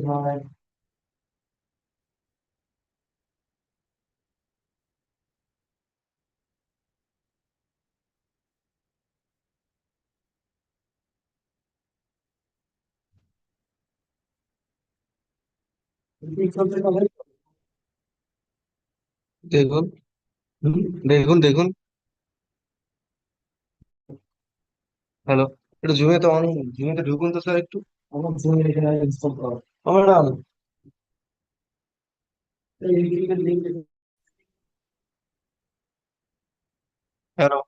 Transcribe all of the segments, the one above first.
ভাই কি চলছে তাহলে? দেখুন হুম? দেখুন হ্যালো, একটু জুমে তো অন, জুমে তো ঢুকুন তো স্যার একটু। আমার জমি এখানে ইনস্টল করা। ম্যাডাম, এই লিঙ্ক হ্যালো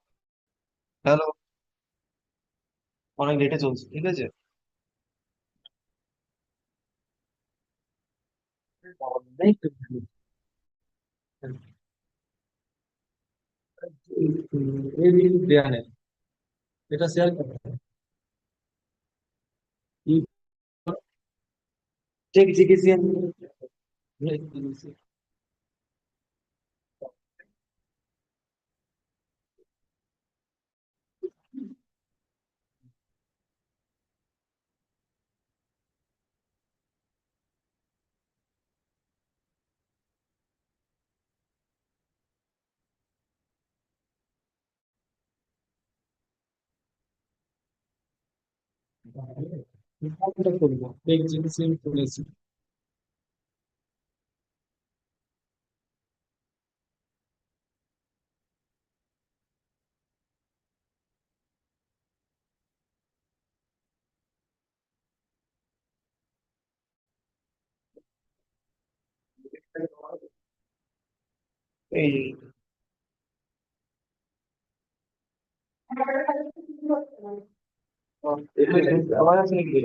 হ্যালো, অনেক লেটে চলছে, ঠিক আছে। নেই। এই লিঙ্ক দেয়া নেই, এটা শেয়ার করো। চেক জিকেসি করবো, চেক জিকেসি করেছি। এই আবার আছে নাকি?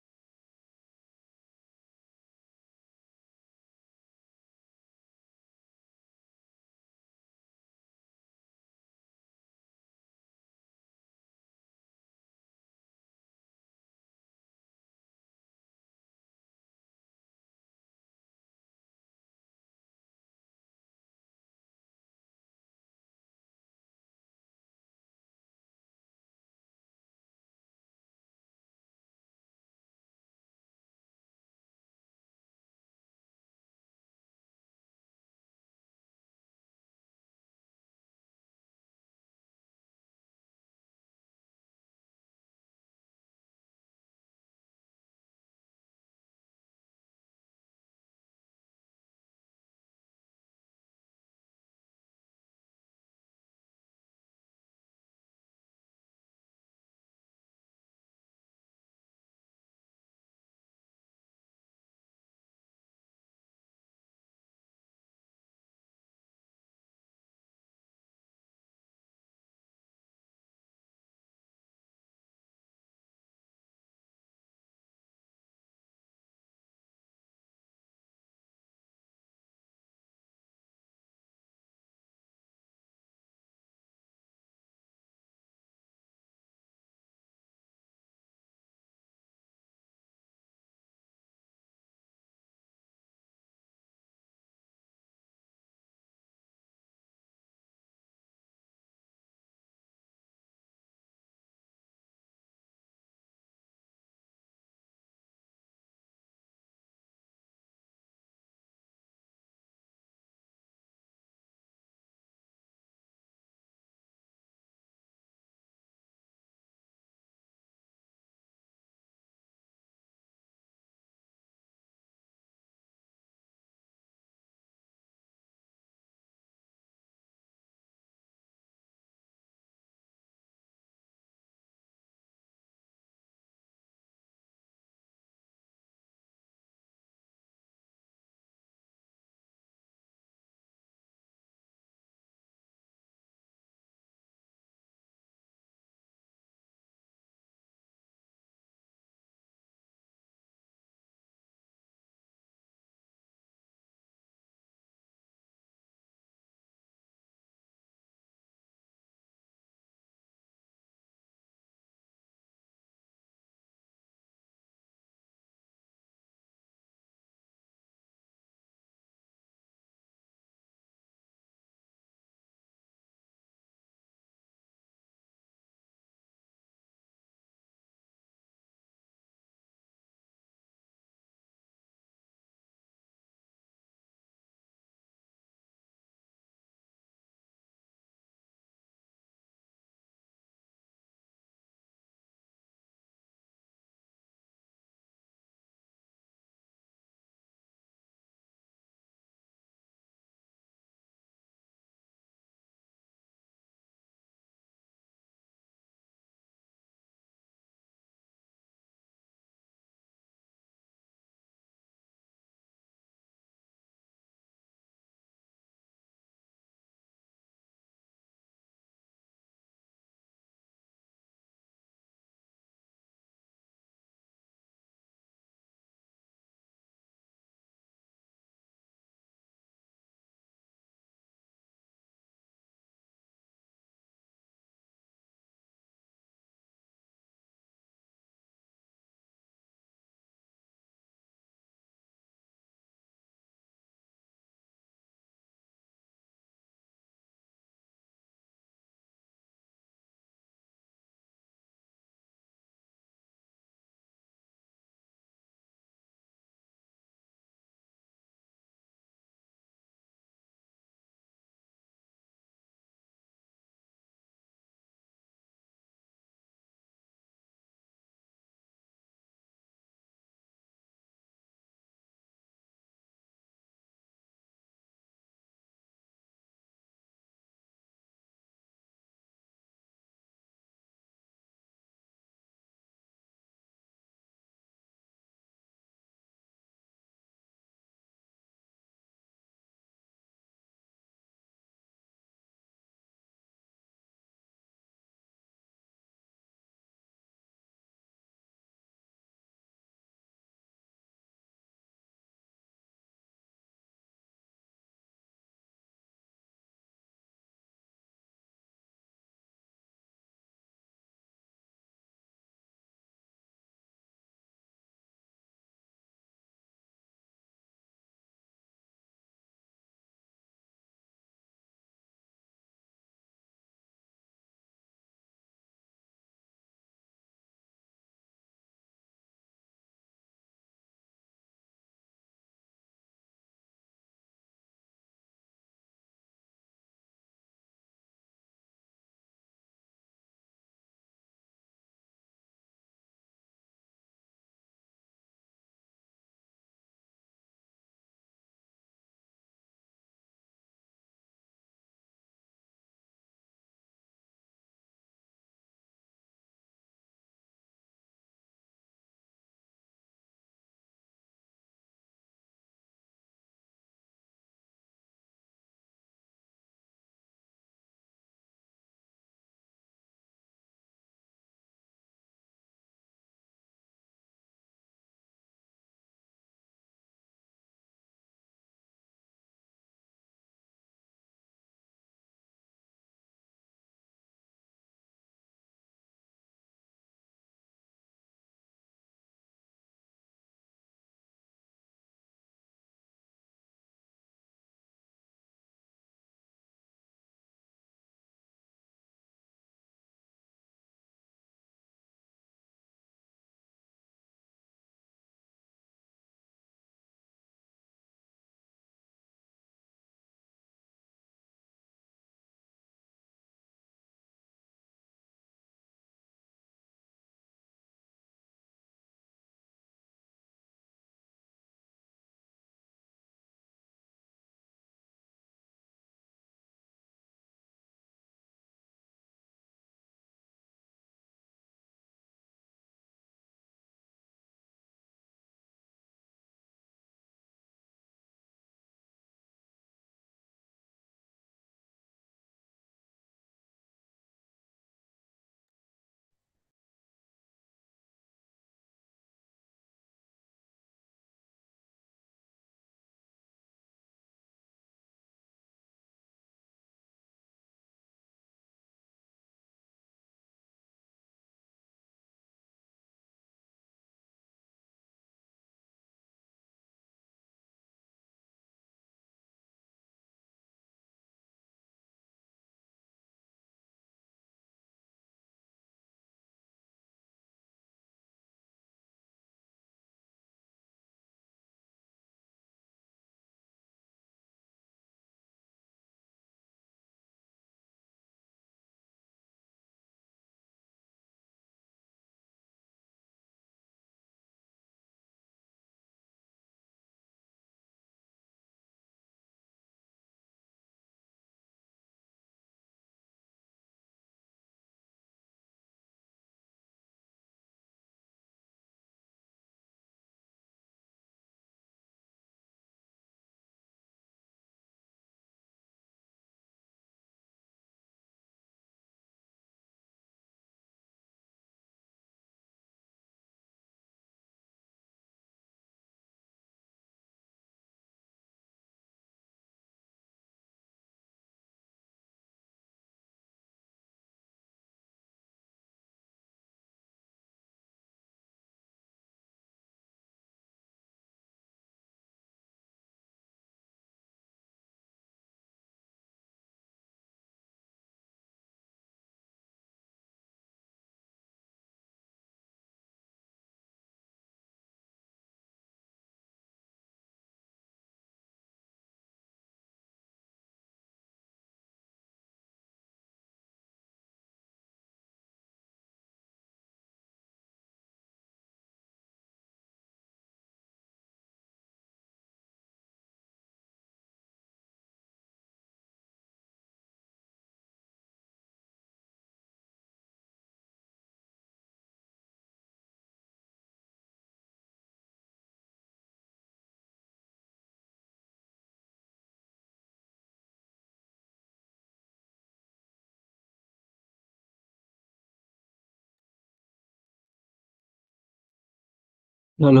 Hello.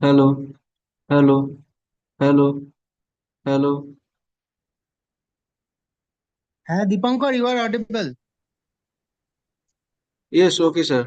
Hello. Hello. Hello. Hello. হ্যাঁ Dipankar, you are audible. Yes okay sir.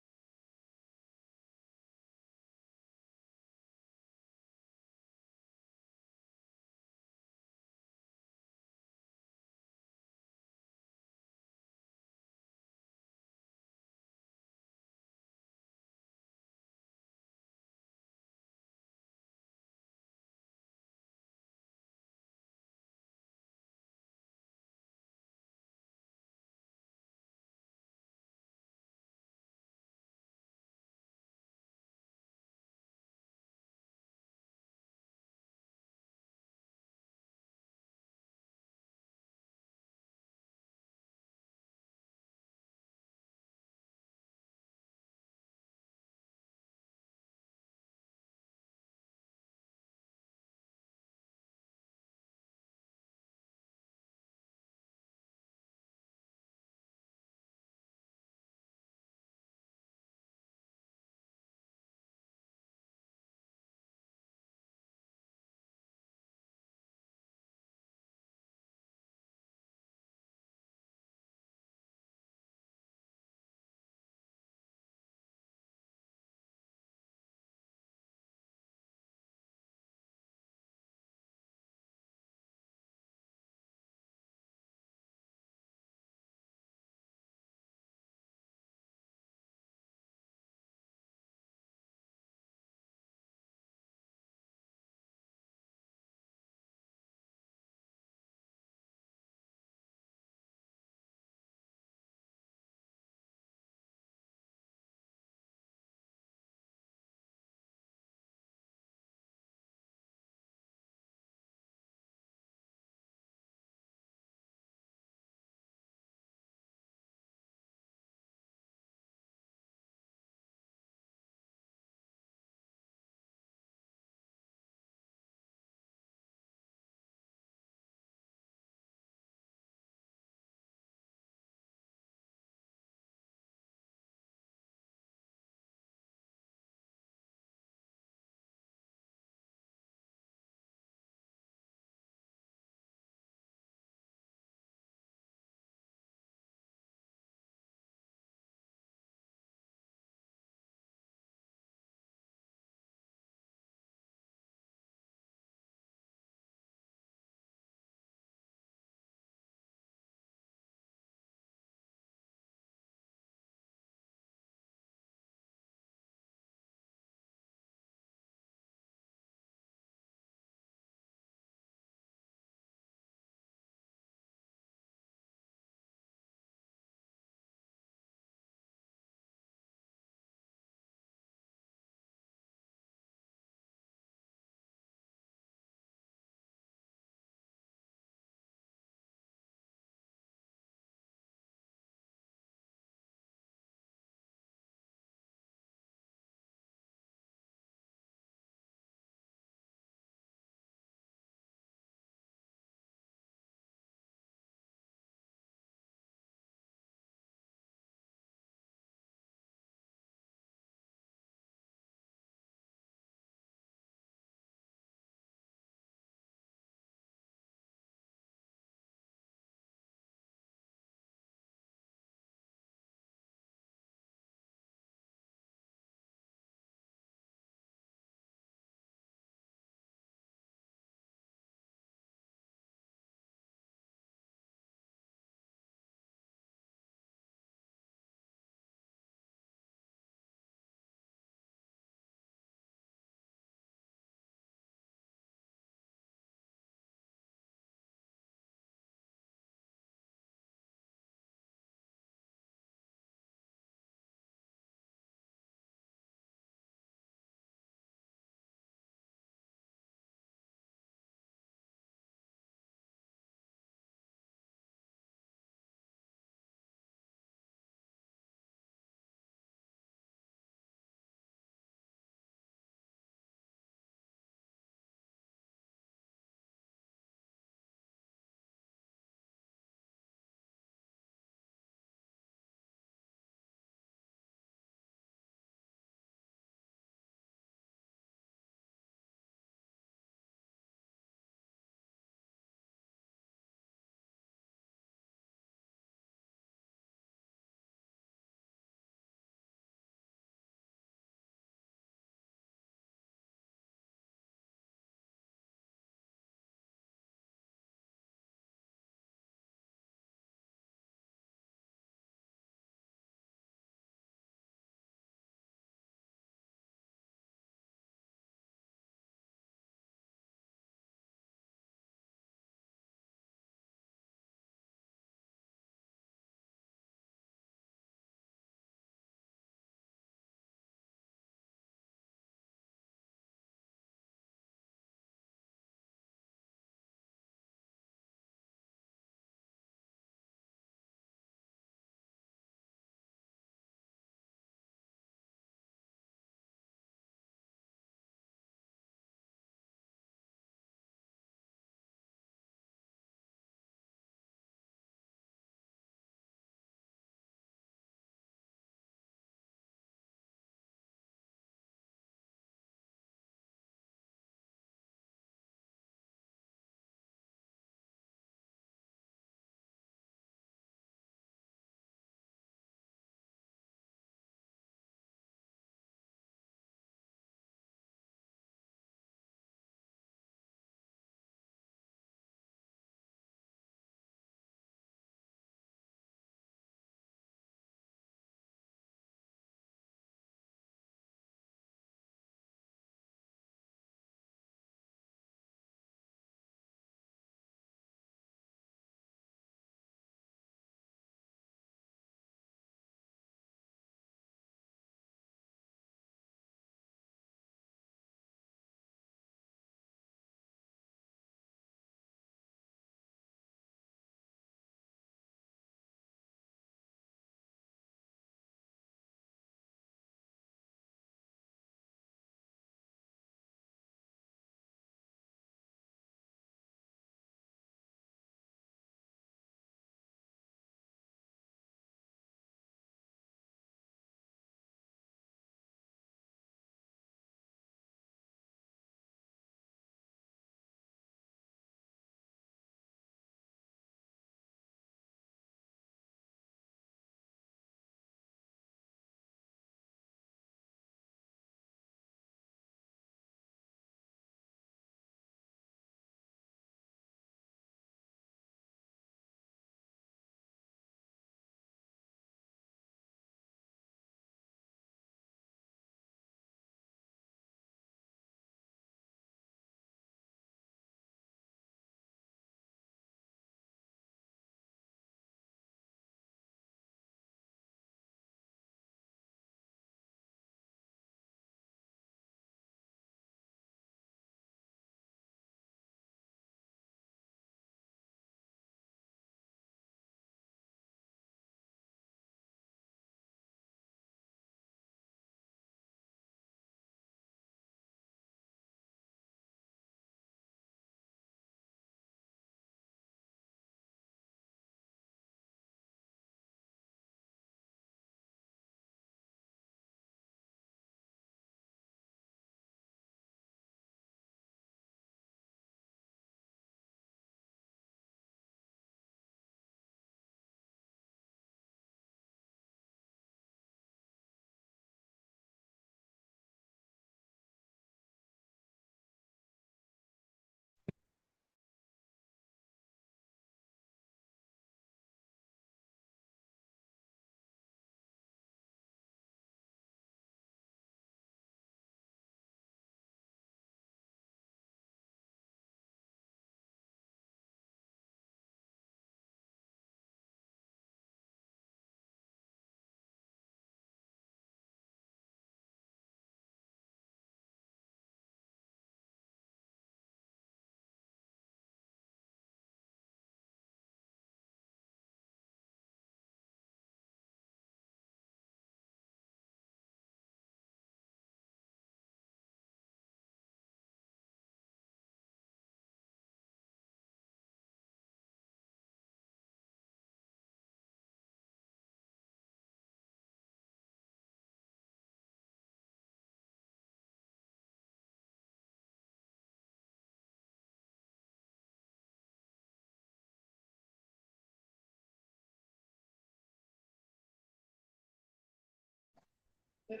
Okay.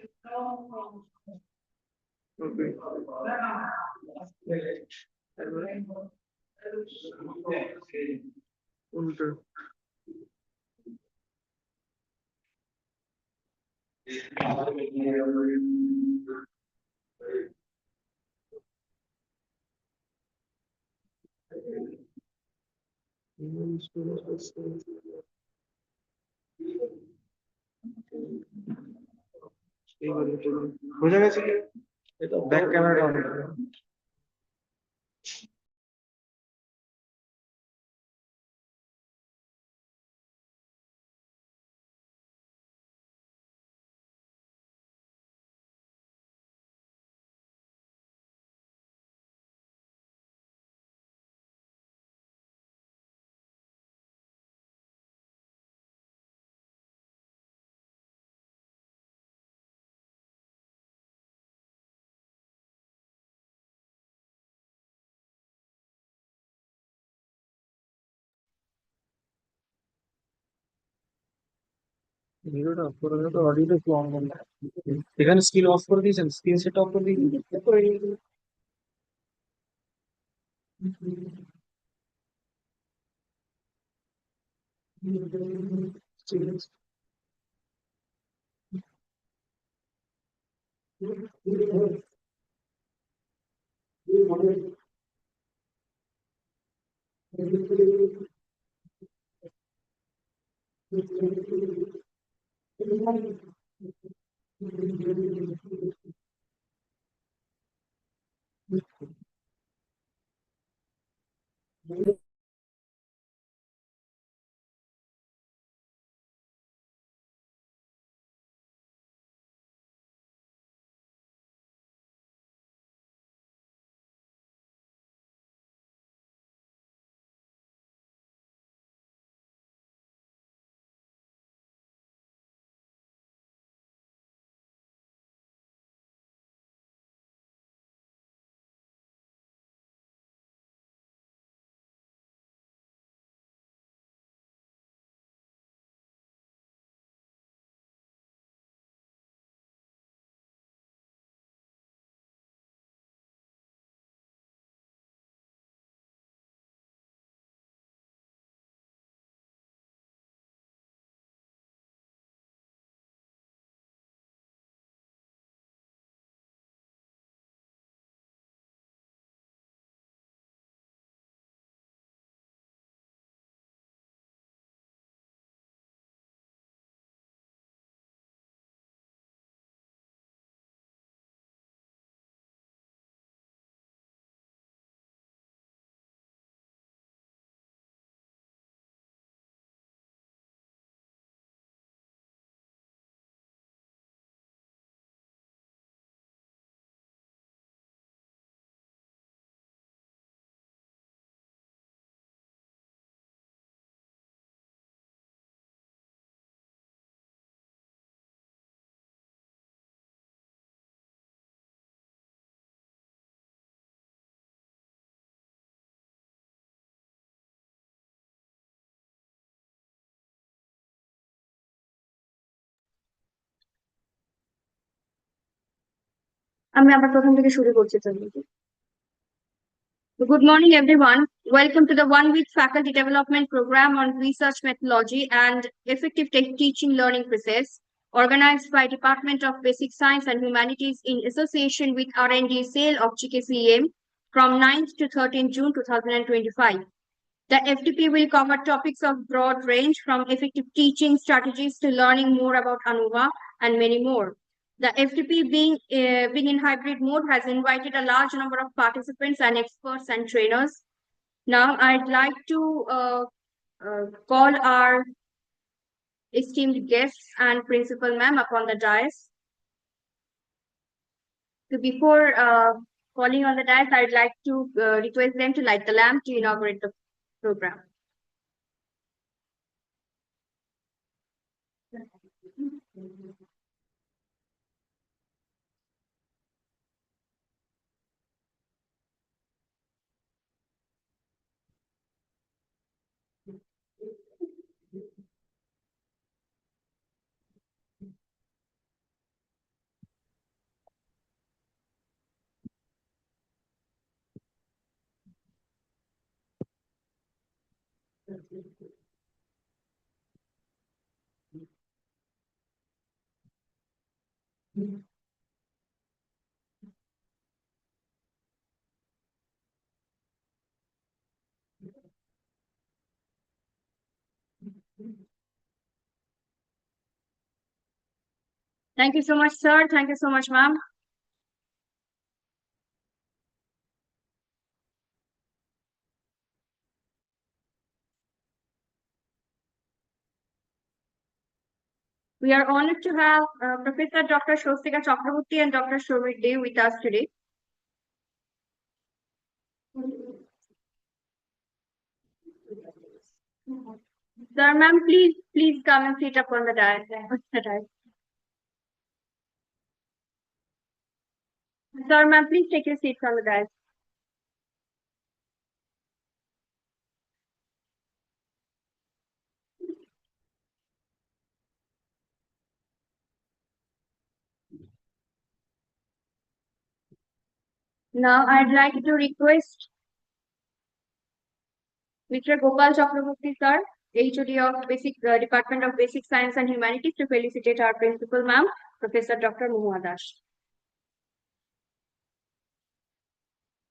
উল্টো। বোঝা গেছে কি? এটা ব্যাক ক্যামেরা অন করো। ভিডিওটা অফ করে দাও তো, অডিওটা একটু অন করুন। এখানে স্ক্রিন অফ করে দিয়েছেন, স্ক্রিন সেট অফ করে দিয়েছেন। আমি আবার প্রথম থেকে শুরু করছি তাহলে। Good morning, everyone. Welcome to the one-week faculty development program on research methodology and effective teaching learning process, organized by Department of Basic Science and Humanities in association with R&D sale of GKCEM from 9th to 13th June 2025. The FDP will cover topics of broad range from effective teaching strategies to learning more about ANUVA and many more. The FDP being in hybrid mode has invited a large number of participants and experts and trainers. Now I'd like to call our esteemed guests and principal ma'am upon the dais. So before calling on the dais, I'd like to request them to light the lamp to inaugurate the program. Thank you so much, sir. Thank you so much, ma'am. We are honored to have Professor Dr. Shostika Chakraborty and Dr. Shobit Dey with us today. Sir, ma'am, please come and sit up on the dais. Sir, ma'am, please take your seats on the dais. Now, I'd like to request Mr. Gopal Chakraborty, sir, HOD of Department of Basic Science and Humanities, to felicitate our principal, ma'am, Professor Dr. Mohua Das.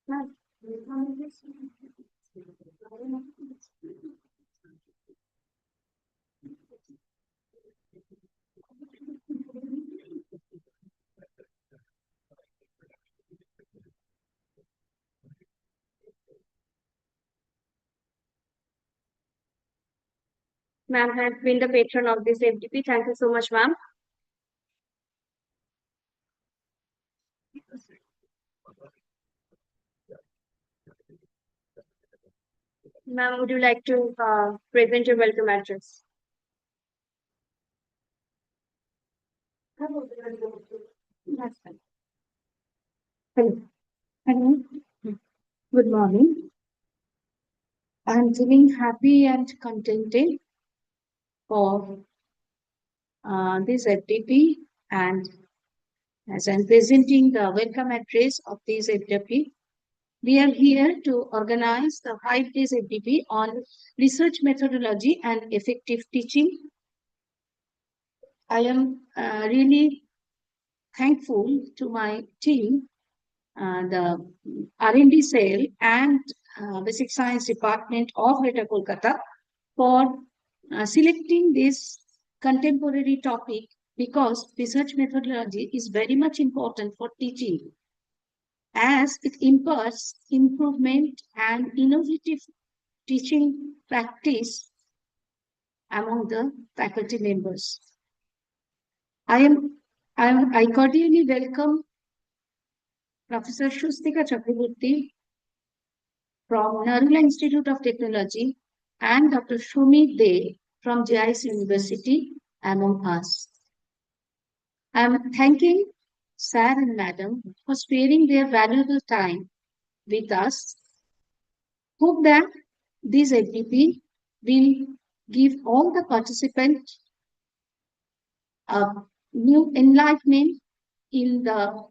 Ma'am. Ma'am has been the patron of this FDP. Thank you so much, ma'am. Ma'am, would you like to present your welcome address? That's fine. Hello. Hello. Good morning. I'm feeling happy and contented for this FDP, and as I'm presenting the welcome address of this FDP, we are here to organize the 5 days FDP on research methodology and effective teaching. I am really thankful to my team, the R&D cell and Basic Science Department of Greater Kolkata, for selecting this contemporary topic, because research methodology is very much important for teaching, as it imparts improvement and innovative teaching practice among the faculty members. I cordially welcome Professor Shostika Chakraborty from Narula Institute of Technology and Dr. Shumi Dey from JIS University among us. I am thanking Sir and Madam for sparing their valuable time with us. Hope that this FDP will give all the participants a new enlightenment in the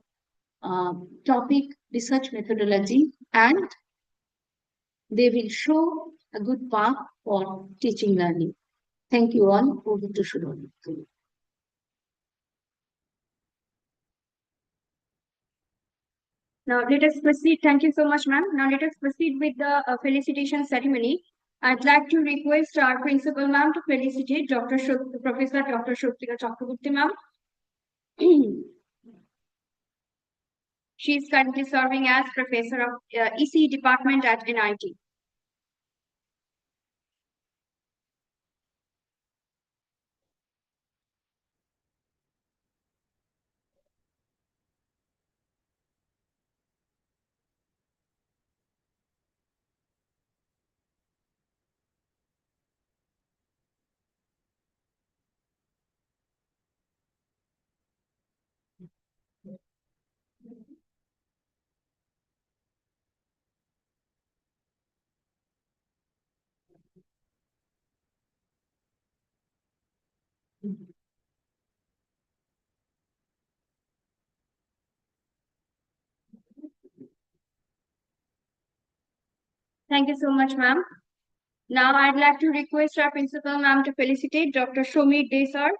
topic research methodology, and they will show a good path for teaching learning. Thank you all. Over to Shuroni. Now let us proceed. Thank you so much, ma'am. Now let us proceed with the felicitation ceremony. I'd like to request our principal, ma'am, to felicitate Professor Dr. Shostika Chakraborty, ma'am. She is currently serving as Professor of EC Department at NIT. Thank you so much, ma'am. Now I'd like to request our principal ma'am to felicitate Dr. Shomir Desar.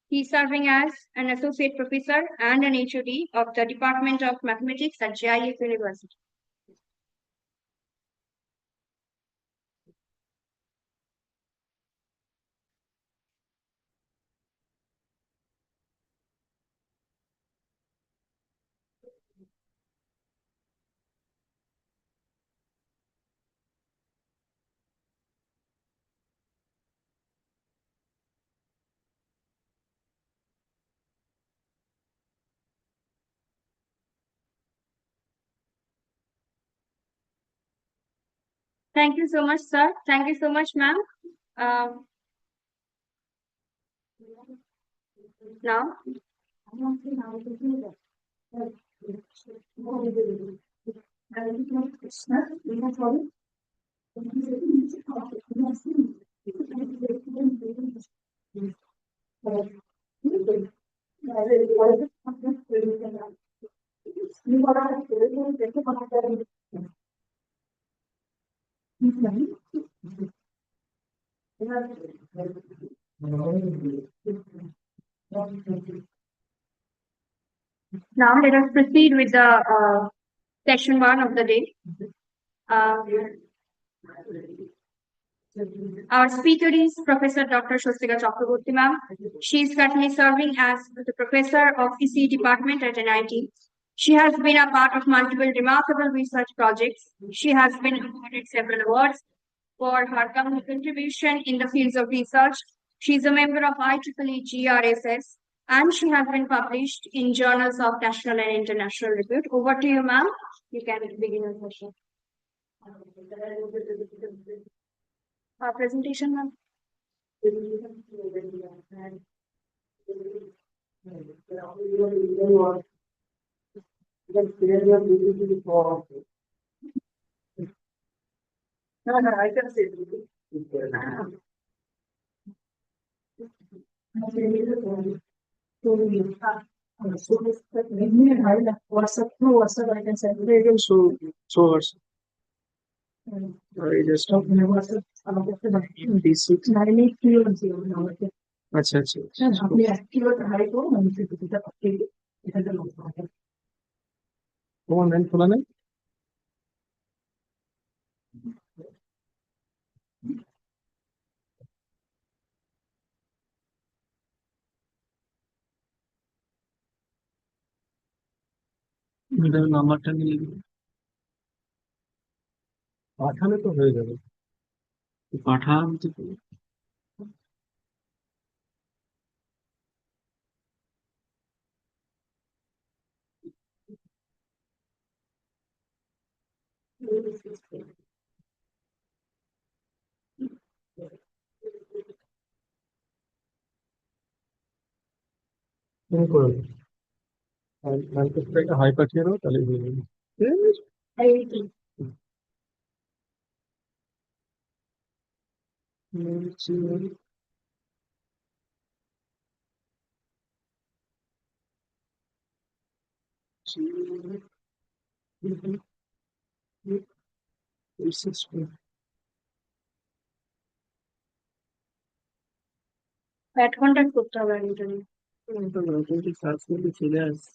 He's serving as an associate professor and an HOD of the Department of Mathematics at JIF University. Thank you so much, sir. Thank you so much, ma'am. Now, now let us proceed with the section one of the day. Our speaker is Professor Dr. Swastika Chakraborty ma'am. She is currently serving as the Professor of ECE Department at NIT. She has been a part of multiple remarkable research projects. She has been awarded several awards for her contribution in the fields of research. She is a member of IEEE GRSS and she has been published in journals of national and international repute. Over to you, ma'am. You can begin your session. Our presentation, ma'am. No, no, I can say WhatsApp, I can send you. So I just अच्छा अच्छा कौन मैंने सुना नहीं मेरा নাম্বারটা নিয়ে পাঠালে তো হয়ে যাবে পাঠাতে তুমি করে দাও একটা হাই পাঠিয়ে দাও তাহলে হয়ে যাবে At contact করতে হবে internet. সার্চ করলে চলে আসে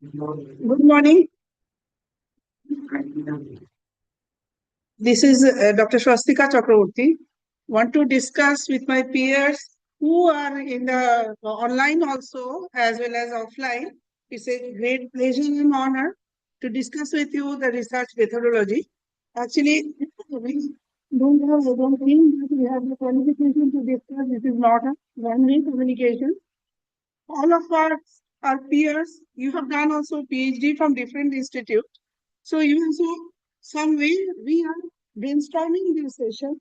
Good morning. This is Dr. Swastika Chakraborty. Want to discuss with my peers who are in the online also as well as offline. It's a great pleasure and honor to discuss with you the research methodology. Actually, we I don't think that we have the qualification to discuss. This is not a one-way communication. All of our peers, you have done also PhD from different institutes. So you also, some way we are brainstorming this session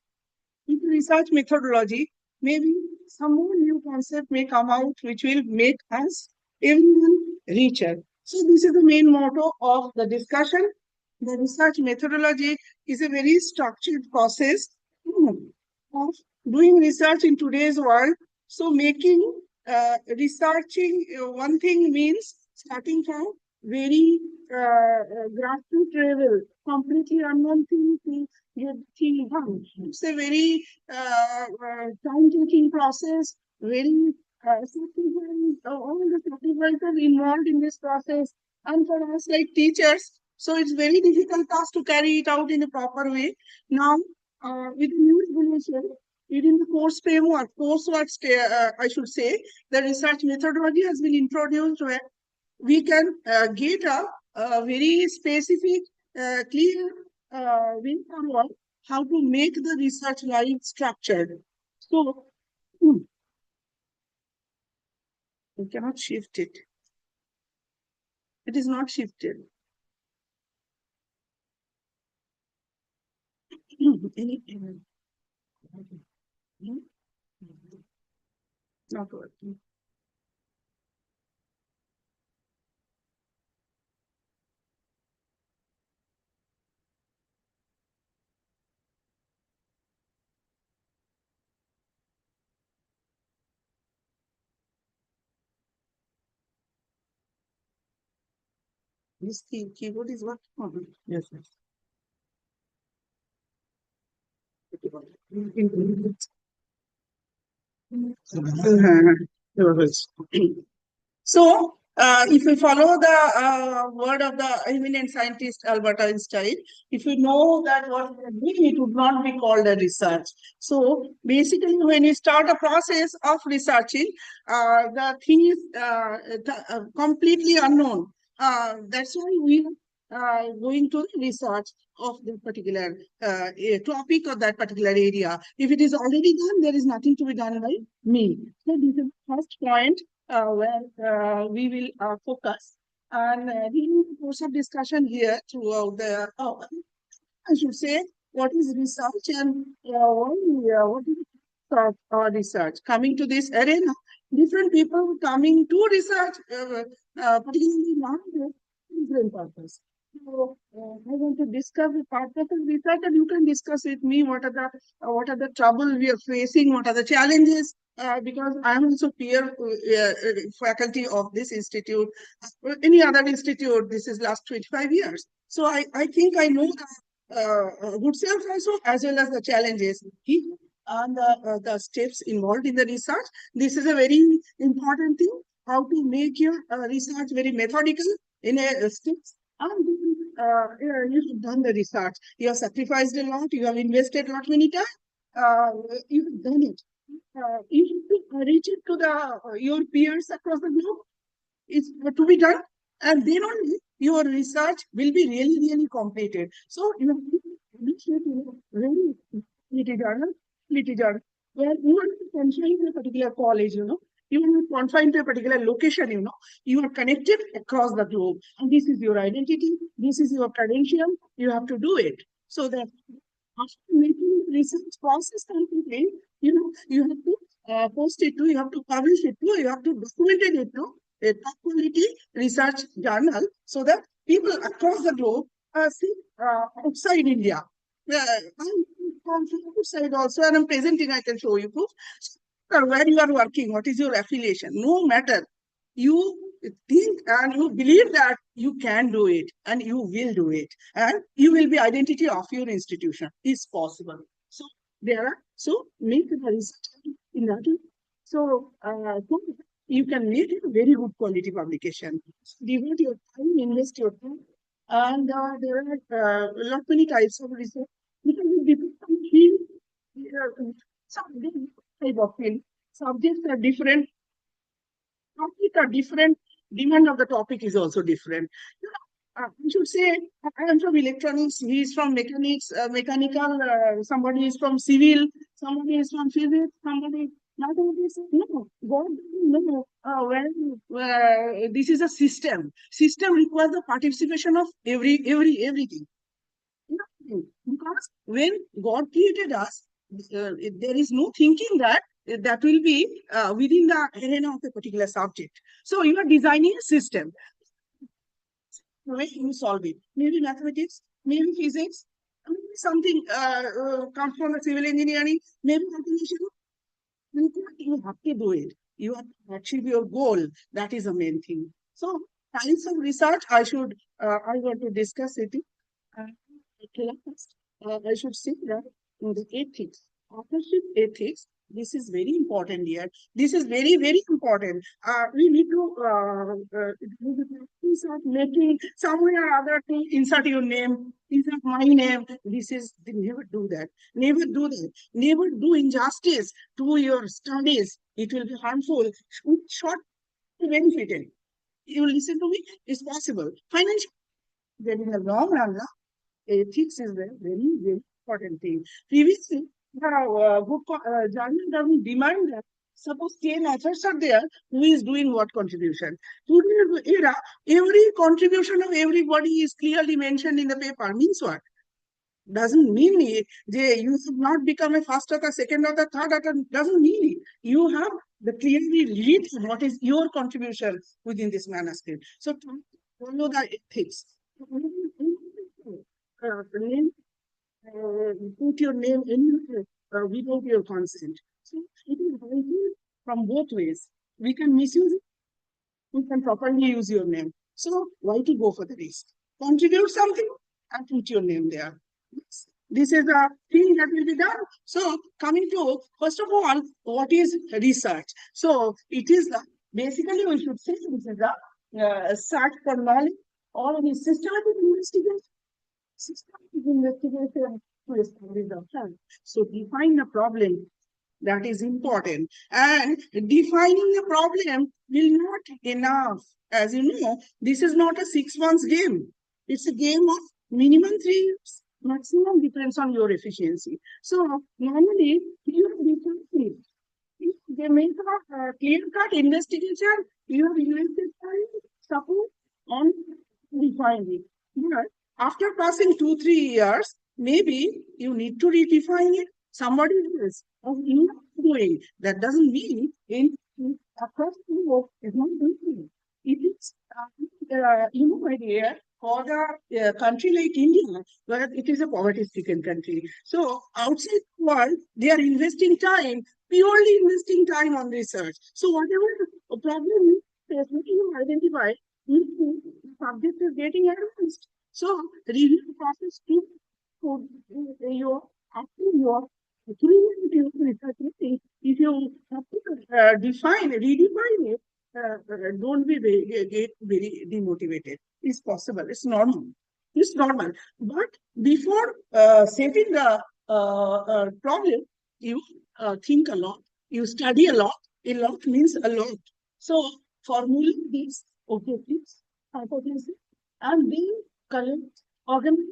with research methodology. Maybe some more new concept may come out which will make us everyone richer. So this is the main motto of the discussion. The research methodology is a very structured process of doing research in today's world. So making researching one thing means starting from very grassroots level, completely unknown thing to get thing done. It's a very time-taking process, very all the sacrifices involved in this process. And for us like teachers, so it's very difficult task to carry it out in a proper way. Now, with the new regulation, within the course framework, coursework, I should say, the research methodology has been introduced where we can get a very specific, clear way forward how to make the research life structured. So, we cannot shift it. It is not shifted. Not working. This keyboard is working or not? Yes, yes. So, if we follow the word of the eminent scientist Albert Einstein, if we know that what we are doing, it would not be called a research. So, basically, when you start a process of researching, the thing is completely unknown. That's why we are going to research of the particular topic or that particular area. If it is already done, there is nothing to be done by me. So, this is the first point where we will focus. And in the course of discussion here throughout the, I should say, what is research and what is research? Coming to this arena, different people coming to research, particularly now, different purpose. So, I want to discuss the purpose of research, and you can discuss with me what are the trouble we are facing, what are the challenges, because I am also peer faculty of this institute, any other institute. This is last 25 years. So I think I know the good self also, as well as the challenges and the steps involved in the research. This is a very important thing, how to make your research very methodical in a steps. And you have done the research. You have sacrificed a lot. You have invested a lot many times. You have done it. You have to reach it to the your peers across the globe. It's to be done, and then only your research will be really, really completed. So you have to initiate very little journal, where you are not confined to a particular college, you are not confined to a particular location, you are connected across the globe, and this is your identity, this is your credential, you have to do it. So that after making research process completely, you have to post it too, you have to publish it too, you have to document it too, a top quality research journal, so that people across the globe see outside India. I'm from outside also, and I'm presenting, I can show you proof. Where you are working, what is your affiliation, no matter. You think and you believe that you can do it and you will do it, and you will be identity of your institution is possible. So there are make the research in that. So you can make a very good quality publication. Devote your time, invest your time, and there are lot many types of research. Because it depends on field. Some type of field. Subjects are different, topics are different, demand of the topic is also different. I should say, I am from electronics, he is from mechanics, mechanical, somebody is from civil, somebody is from physics, somebody mathematics. No, God, no. This is a system. System requires the participation of everything. Because when God created us, there is no thinking that that will be within the arena of a particular subject. So you are designing a system. Way you solve it. Maybe mathematics, maybe physics, maybe something comes from the civil engineering, maybe automation. You have to do it. You have to achieve your goal. That is the main thing. So, kinds of research I want to discuss it. Uh, I should say that in the ethics, authorship ethics, this is very important here. This is very, very important. We need to insert making somewhere or other to insert your name, insert my name. Never do that. Never do that. Never do injustice to your studies. It will be harmful. Short benefited. You listen to me, it's possible. Financial, then in the long run, ethics is a very, very important thing. Previously, the journal doesn't demand that. Suppose 10 authors are there, who is doing what contribution? Today's era, every contribution of everybody is clearly mentioned in the paper. Means what? Doesn't mean it. You should not become a first author, second author, third author. Doesn't mean it. You have the clearly read what is your contribution within this manuscript. So to follow the ethics. Name, put your name anywhere without your consent. So it is helpful from both ways. We can misuse it, we can properly use your name. So why to go for the risk? Contribute something and put your name there. This is the thing that will be done. So coming to, first of all, what is research? So it is basically we should say this is the search for knowledge or any systematic investigation. Systematic investigation to establish the fact. So define the problem, that is important. And defining the problem will not enough. As you know, this is not a 6 months game. It's a game of minimum 3 years. Maximum depends on your efficiency. So normally you have different. If they make a clear-cut investigation, you have invested time, support on defining. But after passing 2-3 years, maybe you need to redefine it. Somebody else of you doing. That doesn't mean across the world is not doing it. It is, my dear, for the country like India, where it is a poverty-stricken country. So outside the world, they are investing time, purely investing time on research. So whatever problem you identify, the subject is getting advanced. So review process to your after your research meeting, if you have to redefine it, don't be get very demotivated. It's possible. It's normal. It's normal. But before setting the problem, you think a lot. You study a lot. A lot means a lot. So formulate these objectives, hypotheses, and then collect, organize,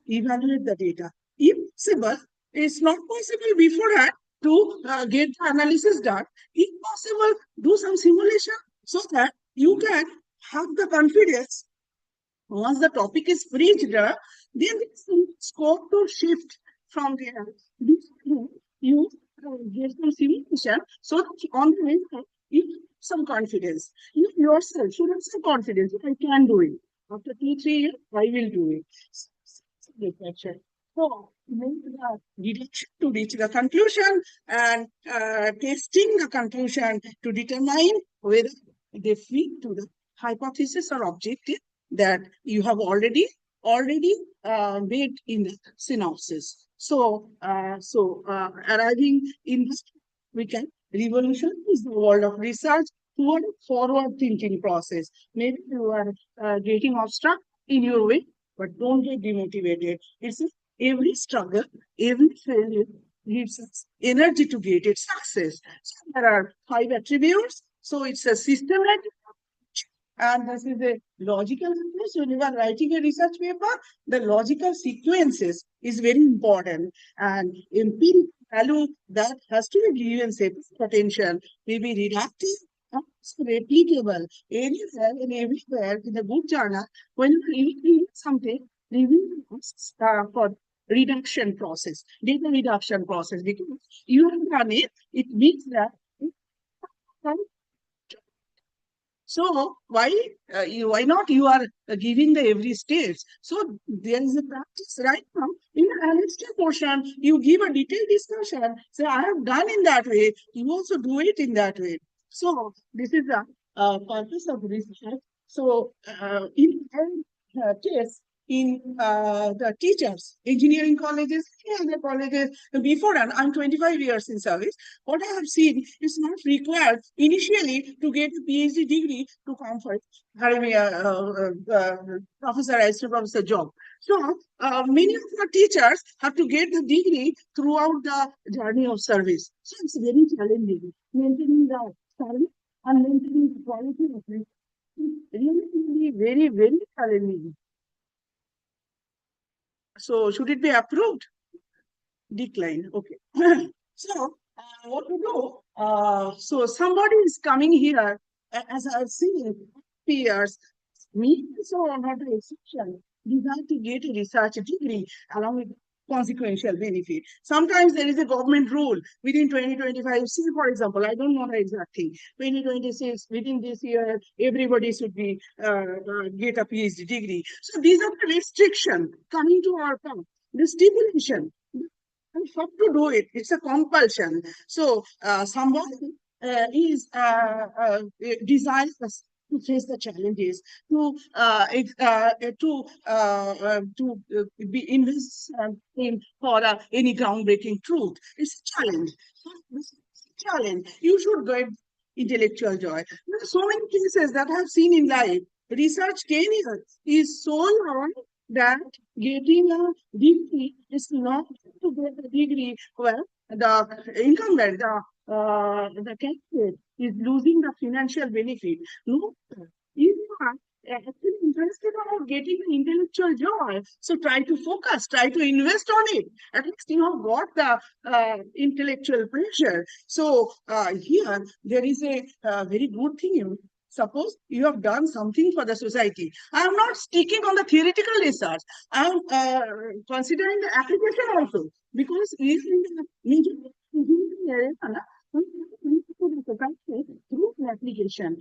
evaluate the data. If possible, it's not possible beforehand to get the analysis done. If possible, do some simulation so that you can have the confidence. Once the topic is reached, then it's scope to shift from there. You get some simulation so that on the way, you some confidence. You yourself should have some confidence. I can do it. After 2-3 years, I will do it. Reflection. So, make the deduction to reach the conclusion and testing the conclusion to determine whether they fit to the hypothesis or objective that you have already made in the synopsis. So, arriving in this, we can revolutionize the world of research toward a forward-thinking process. Maybe you are getting obstruct in your way, but don't get demotivated. It's every struggle, every failure gives us energy to get its success. So there are 5 attributes. So it's a systematic, and this is a logical approach. When you are writing a research paper, the logical sequences is very important, and empirical value that has to be given attention, maybe reductive, replicable anywhere and everywhere in a good journal. When you read something, review for reduction process, data reduction process, because you have done it, it means that. So why not you are giving the every stage? So there is a practice right now in the analytic portion. You give a detailed discussion. Say I have done in that way. You also do it in that way. So this is the purpose of research. So in case in the teachers, engineering colleges, and other colleges, before and I'm 25 years in service, what I have seen is not required initially to get a PhD degree to come for having a professor, assistant professor job. So many of our teachers have to get the degree throughout the journey of service. So it's very challenging, maintaining the service and maintaining the quality of it. It's really very, very challenging. So should it be approved? Decline. Okay. So what to do? So somebody is coming here, as I've seen peers, me also not an exception. You have to get a research degree along with consequential benefit. Sometimes there is a government rule within 2025. See, for example, I don't know the exact thing. 2026, within this year, everybody should be get a PhD degree. So these are the restrictions coming to our path. The stipulation. And have to do it. It's a compulsion. So someone is designed to face the challenges, to be invest in for any groundbreaking truth. It's a challenge. It's a challenge. You should get intellectual joy. There are so many cases that I have seen in life. Research tenure is so long that getting a degree is not to get a degree where the incumbent, the candidate is losing the financial benefit. No, if you are actually interested about getting intellectual joy, so try to focus, try to invest on it. At least you have got the intellectual pleasure. So here there is a very good thing. Suppose you have done something for the society. I am not sticking on the theoretical research. I am considering the application also, because if in the major through the application,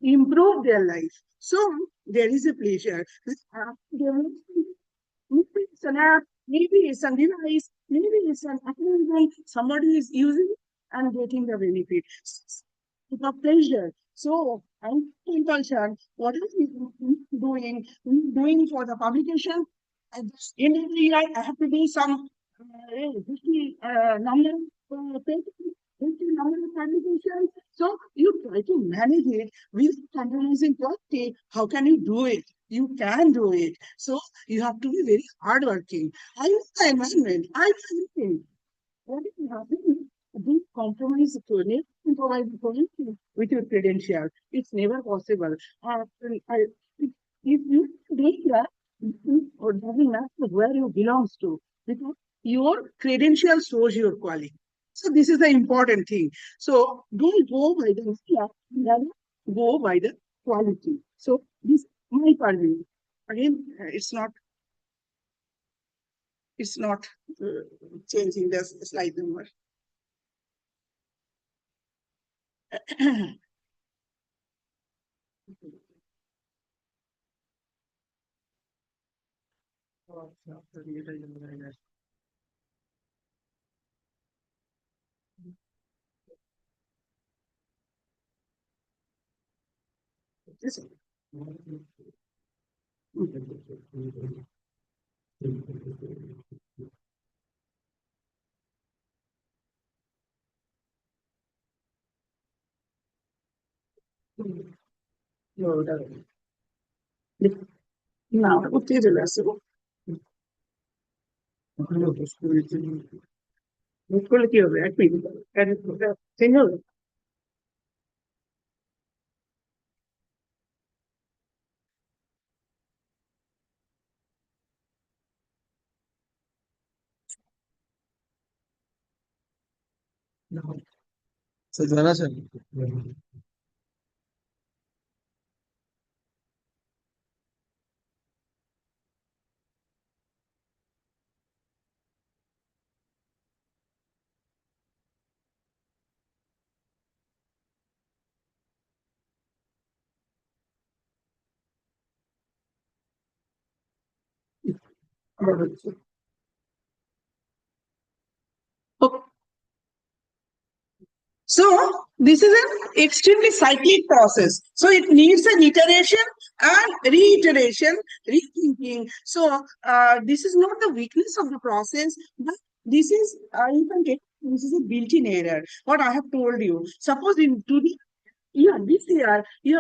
improve their life. So there is a pleasure. Maybe it's an app, maybe it's a device, maybe it's an application somebody is using and getting the benefit. The pleasure. So I'm compulsion. What is he doing for the publication? And in every year, I have to do some 50 number of pages, 50 number of publications. So you try to manage it with compromising quality. How can you do it? You can do it. So you have to be very hardworking. I know the environment. I know everything. What is happening? Do compromise quality with your credential. It's never possible. If you do that, or doesn't matter where you belongs to, because your credential shows your quality. So this is the important thing. So don't go by the rather go by the quality. So this is my purview. Again, it's not changing the slide number. This- Now, okay, the rest of it. কি হবে? 1 minute. Change হবে? জানা আছেন? Okay. So this is an extremely cyclic process. So it needs an iteration and reiteration, rethinking. So this is not the weakness of the process, but this is you can get this is a built-in error. What I have told you. Suppose in today, this year you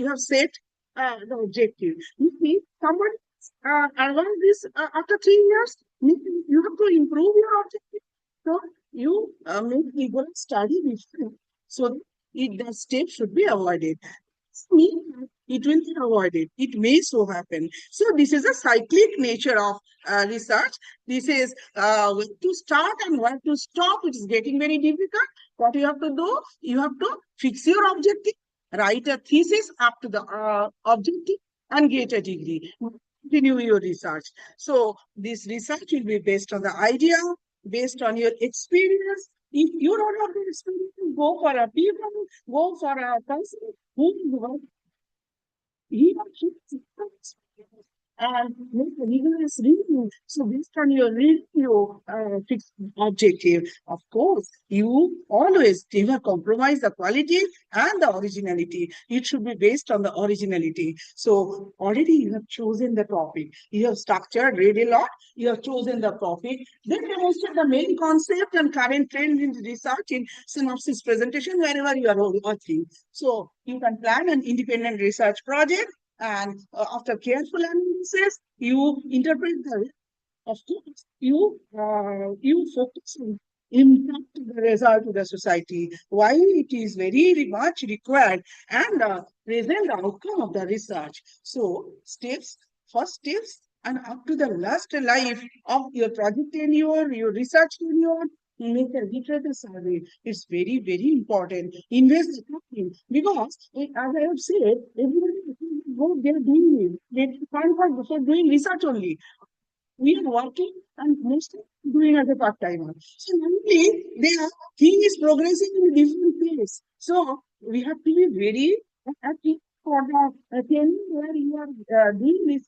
have set the objective. You see, somebody around this after 3 years, you have to improve your objective. So you make people study before, so the step should be avoided. It will be avoided. It may so happen. So this is a cyclic nature of research. This is where to start and where to stop. It is getting very difficult. What you have to do, you have to fix your objective, write a thesis up to the objective, and get a degree. continue your research. So this research will be based on the idea, based on your experience. If you don't have the experience, go for a people, go for a person who he or she has experience and make a rigorous review. So based on your review, fixed objective, of course, you always never compromise the quality and the originality. It should be based on the originality. So already you have chosen the topic. You have structured, read a lot. You have chosen the topic. Then demonstrate the main concept and current trend in research in synopsis presentation wherever you are working. So you can plan an independent research project and after careful analysis, you interpret the, of course, you focus on impact the result to the society, why it is very much required, and present outcome of the research. So steps, first steps, and up to the last life of your project tenure, your research tenure, make a literature survey. It's very, very important. Invest the time because, as I have said, everybody go they're doing it. They find for doing research only. We are working and mostly doing as a part-timer. So normally their thing is progressing in a different pace. So we have to be very active for the thing where you are doing this.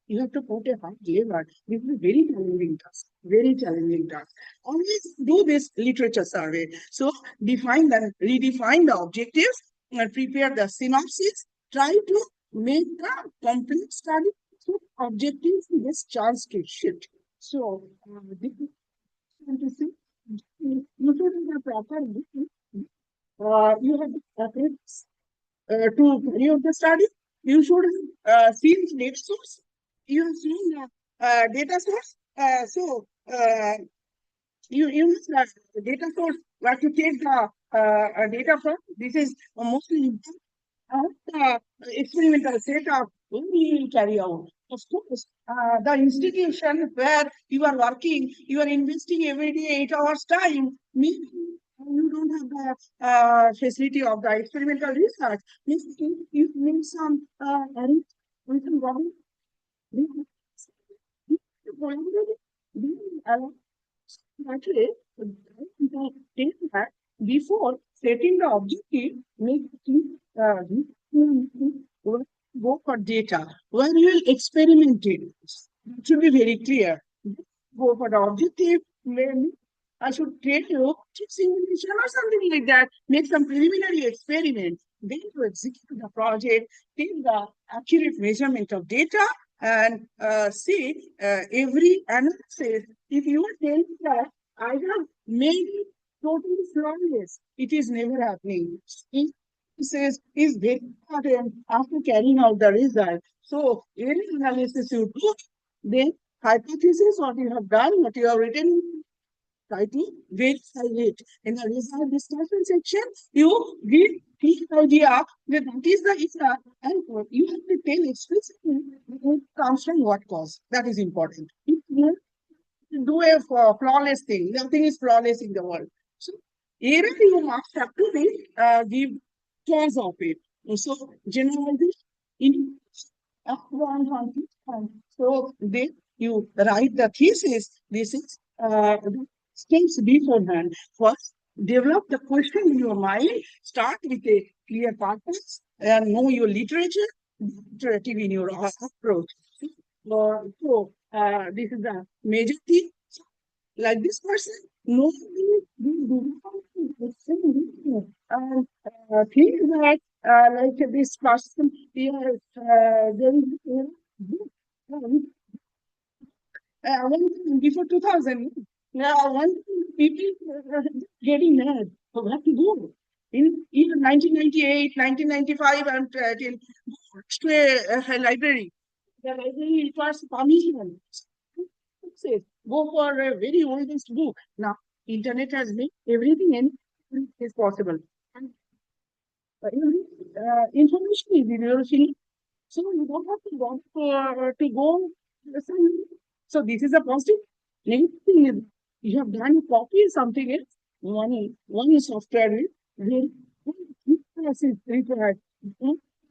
You have to put a hard labor. This is a very challenging task. Very challenging task. Always do this literature survey. So define the redefine the objectives and prepare the synopsis. Try to make the complete study so objectives this chance to shift. So this is to see you should have a proper you have efforts to carry out the study. You should have seen the data source. You have seen the data source. So you must have the data source where to take the data from. This is mostly important. Experimental setup we will carry out. Of course, the institution where you are working, you are investing every day 8 hours time. Maybe you don't have the facility of the experimental research. Maybe you need some with some government. Actually, take that before setting the objective, make go for data where you will experiment it. It should be very clear. Go for the objective. Maybe I should tell you simulation or something like that. Make some preliminary experiment. Then to execute the project, take the accurate measurement of data and see every analysis. If you are telling that I have made it totally flawless, it is never happening. It says is very important after carrying out the result. So any analysis you do, then hypothesis what you have done, what you have written, try to verify it. In the result discussion section, you give clear idea that that is the issue and you have to tell explicitly it comes from what cause. That is important. If you do a flawless thing, nothing is flawless in the world. So error you must have to be give cause of it. So generalization in so then you write the thesis. This is steps beforehand. First, develop the question in your mind. Start with a clear purpose and know your literature, iterative in your approach. So this is the major thing. Like this person, nobody and think that like this person here, there is before 2000. Now, one people getting mad. So we have to go. In even 1998, 1995, and till to a library. The library requires permission. Says go for a very oldest book. Now, internet has made everything and is possible. And information is in so you don't have to go to go. So this is a positive. Negative thing is you have done a copy something else. One is software is very is required.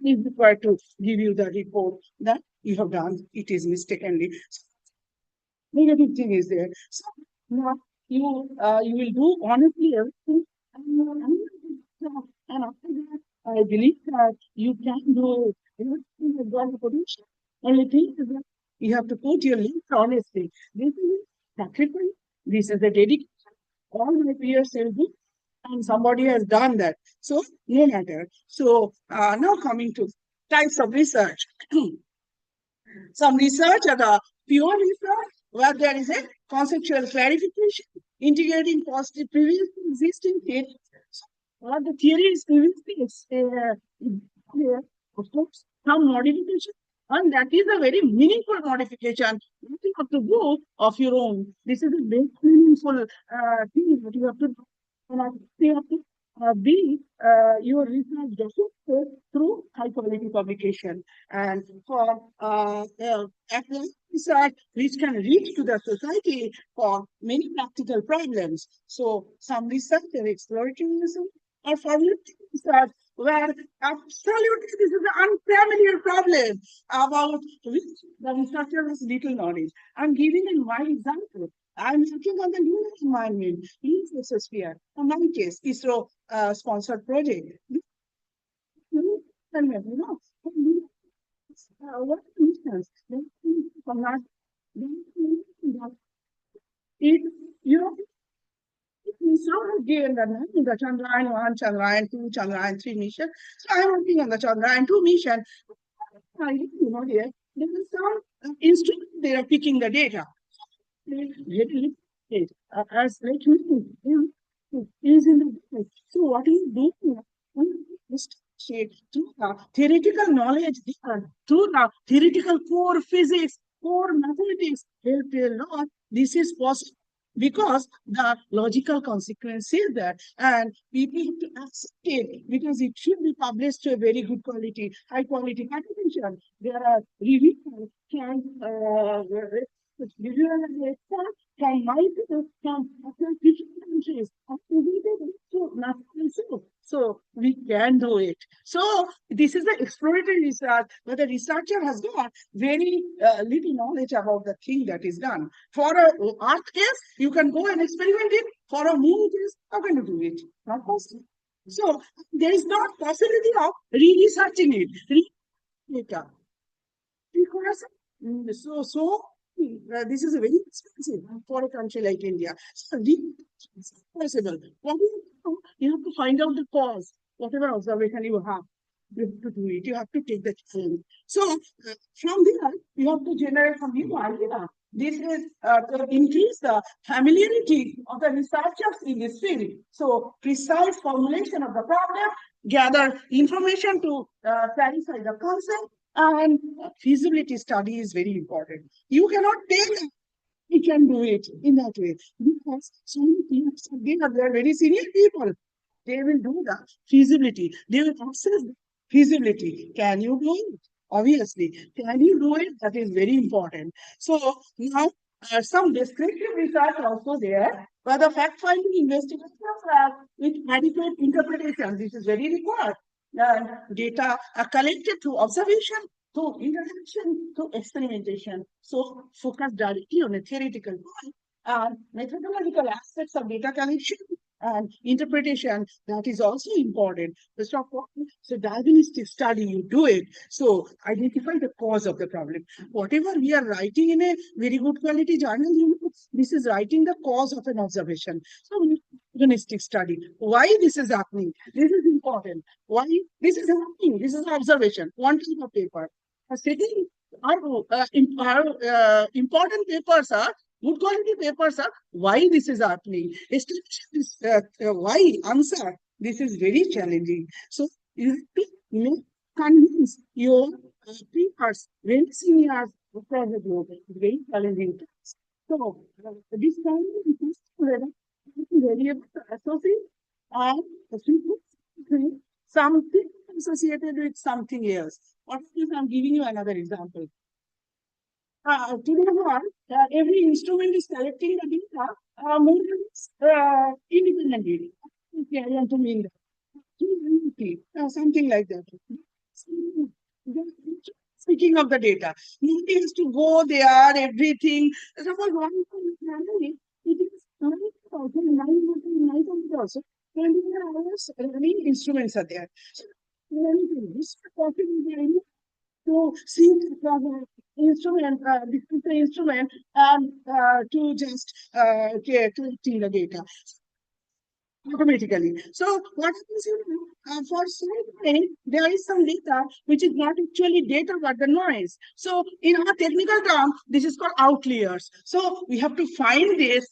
is required to give you the report that you have done. It is mistakenly. Negative thing is there. So now you will do honestly everything, and after that, I believe that you can do everything has got the potential. Only thing is that you have to put your lips honestly. This is sacrifice. This is the dedication. All my peers will do, and somebody has done that. So no matter. So now coming to types of research. Some research are the pure research where there is a conceptual clarification, integrating positive previous existing theories. So, what the theory is previously of course, some modification, and that is a very meaningful modification. You have to do of your own. This is a very meaningful thing that you have to do. And you have to be your research documented through high quality publication and for academic research which can reach to the society for many practical problems. So some research are exploratorism or formulative research where absolutely this is an unfamiliar problem about which the researcher has little knowledge. I'm giving a my example. I'm working on the lunar environment in Sphere. In my case, ISRO sponsored project. What missions? It, you know, ISRO has given the name, the Chandrayaan 1, Chandrayaan 2, Chandrayaan 3 mission. So I'm working on the Chandrayaan 2 mission. Here, there is some instrument they are picking the data. Really, as like is in the business. So what you do through the theoretical knowledge, through the theoretical core physics, core mathematics, help a lot. This is possible because the logical consequence is that, and people have to accept it because it should be published to a very good quality, high quality publication. There are reviewers can from my from different countries. So we can do it. So this is the exploratory research, where the researcher has got very little knowledge about the thing that is done. For a Earth case, you can go and experiment it. For a moon case, how can you do it? Not possible. So there is not possibility of re-researching it. Data. Because this is very expensive for a country like India. So it's possible. What do you do? You have to find out the cause, whatever observation you have. You have to do it. You have to take the challenge. So from there, you have to generate some new idea. This is to increase the familiarity of the researchers in this field. So precise formulation of the problem, gather information to clarify the concept, and feasibility study is very important. You cannot take we can do it in that way because so many people they are very senior people. They will do the feasibility. They will assess feasibility. Can you do it? Obviously, can you do it? That is very important. So now some descriptive research also there, where the fact-finding investigations are with adequate interpretation. This is very required. Data are collected through observation, through interaction, through experimentation. So focus directly on a theoretical point and methodological aspects of data collection and interpretation. That is also important. So diagnostic study, you do it. So identify the cause of the problem. Whatever we are writing in a very good quality journal, this is writing the cause of an observation. So diagnostic study. Why this is happening? This is important. Why this is happening? This is an observation. One type of paper. Second, important papers are good quality papers are why this is happening. Establish this why answer. This is very challenging. So you have to make convince your papers very seniors across the globe. It's very challenging. So this kind of variable associate and something associated with something else. What is I'm giving you another example. Today on, every instrument is collecting the data more or less independently. Okay, I want to mean that. Something like that. Speaking of the data, nobody has to go there, everything. Suppose one family, it is 900 also, 24 hours running instruments are there. So, this possibility to see the instrument, different instrument, and to just collecting the data automatically. So what happens for some time, there is some data which is not actually data but the noise. So in our technical term, this is called outliers. So we have to find the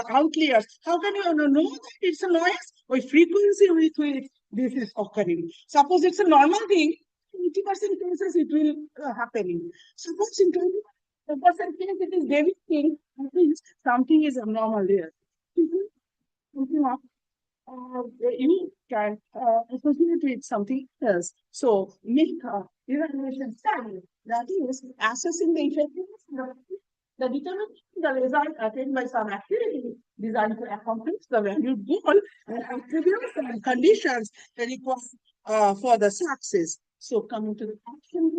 outliers. How can you know that it's a noise or frequency with which this is occurring? Suppose it's a normal thing, 80% cases it will happening. Suppose in 20% case it is deviating, that means something is abnormal there. You can associate with something else. So make a evaluation study, that is assessing the effectiveness of the determining the result attained by some activity designed to accomplish the valued goal and attributes and conditions required for the success. So coming to the action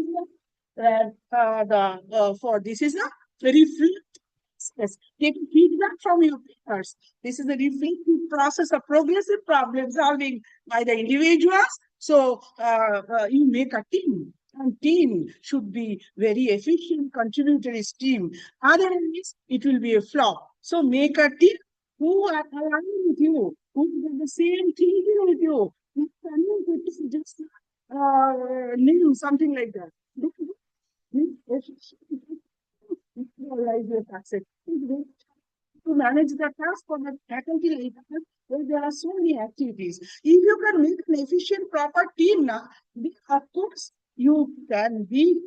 for this is a reflect. Yes, taking feedback from your peers. This is a reflective process of progressive problem solving by the individuals. So you make a team, and team should be very efficient, contributory team. Otherwise, it will be a flop. So make a team who are aligned with you, who do the same thinking with you. You cannot just name something like that. Realize your success. To manage the task for the faculty level, where there are so many activities. If you can make an efficient, proper team now, of course, you can be